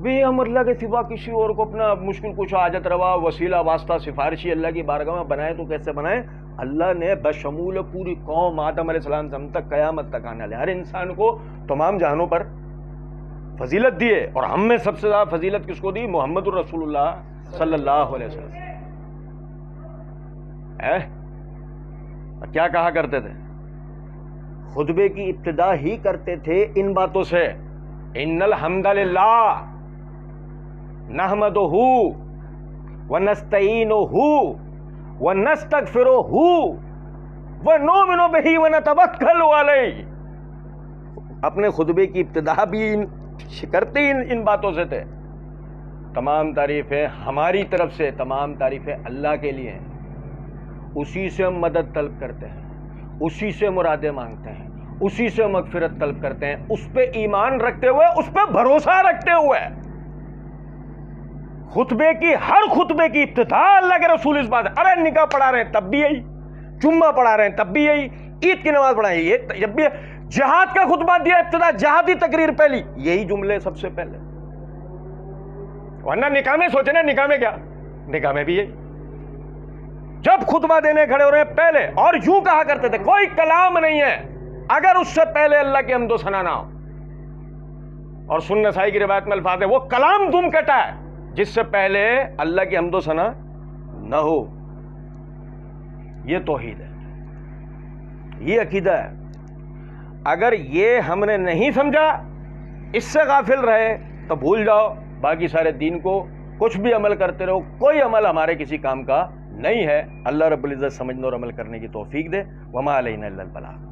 بھی ہم اللہ کے سوا کسی اور کو اپنا مشکل کچھ حاجت روا وسیلہ واسطہ سفارشی اللہ کی بارگاہ میں بنائے تو کیسے بنائے؟ اللہ نے بشمول پوری قوم آدم علیہ السلام سے ہم تک قیامت تک آنے والے ہر انسان کو تمام جہانوں پر فضیلت دی ہے، اور ہم میں سب سے زیادہ فضیلت کس کو دی؟ محمد الرسول اللہ صلی اللہ علیہ وسلم۔ کیا کہا کرتے تھے؟ خطبے کی ابتدا ہی کرتے تھے ان باتوں سے، ان الحمد للہ نحمدہ ونستعینہ ونستغفرہ ونؤمن بہ ونتوکل علیہ۔ اپنے خطبے کی ابتدا بھی کرتے ان باتوں سے تھے، تمام تعریفیں ہماری طرف سے، تمام تعریفیں اللہ کے لیے ہیں، اسی سے ہم مدد طلب کرتے ہیں، اسی سے مرادیں مانگتے ہیں، اسی سے مغفرت طلب کرتے ہیں، اس پہ ایمان رکھتے ہوئے، اس پہ بھروسہ رکھتے ہوئے۔ خطبے کی ہر خطبے کی ابتدا اللہ کے رسول اس بات ہے، ارے نکاح پڑھا رہے ہیں تب بھی یہی، جمعہ پڑھا رہے ہیں تب بھی یہی، عید کی نماز پڑھائیں یہ جب بھی، جہاد کا خطبہ دیا ابتدا جہادی تقریر پہلی، یہی جملے سب سے پہلے، ورنہ نکاح میں سوچے نا، نکاح میں کیا، نکاح میں بھی یہی، جب خطبہ دینے کھڑے ہو رہے ہیں پہلے، اور یوں کہا کرتے تھے کوئی کلام نہیں ہے اگر اس سے پہلے اللہ کی حمد و ثنا نہ ہو، اور سنن نسائی کی روایت میں الفاظ ہے وہ کلام دم کٹا ہے جس سے پہلے اللہ کی حمد و ثنا نہ ہو۔ یہ توحید ہے، یہ عقیدہ ہے۔ اگر یہ ہم نے نہیں سمجھا، اس سے غافل رہے تو بھول جاؤ باقی سارے دین کو، کچھ بھی عمل کرتے رہو، کوئی عمل ہمارے کسی کام کا نہیں ہے۔ اللہ رب العزت سمجھنے اور عمل کرنے کی توفیق دے۔ وما علینا الا البلاغ۔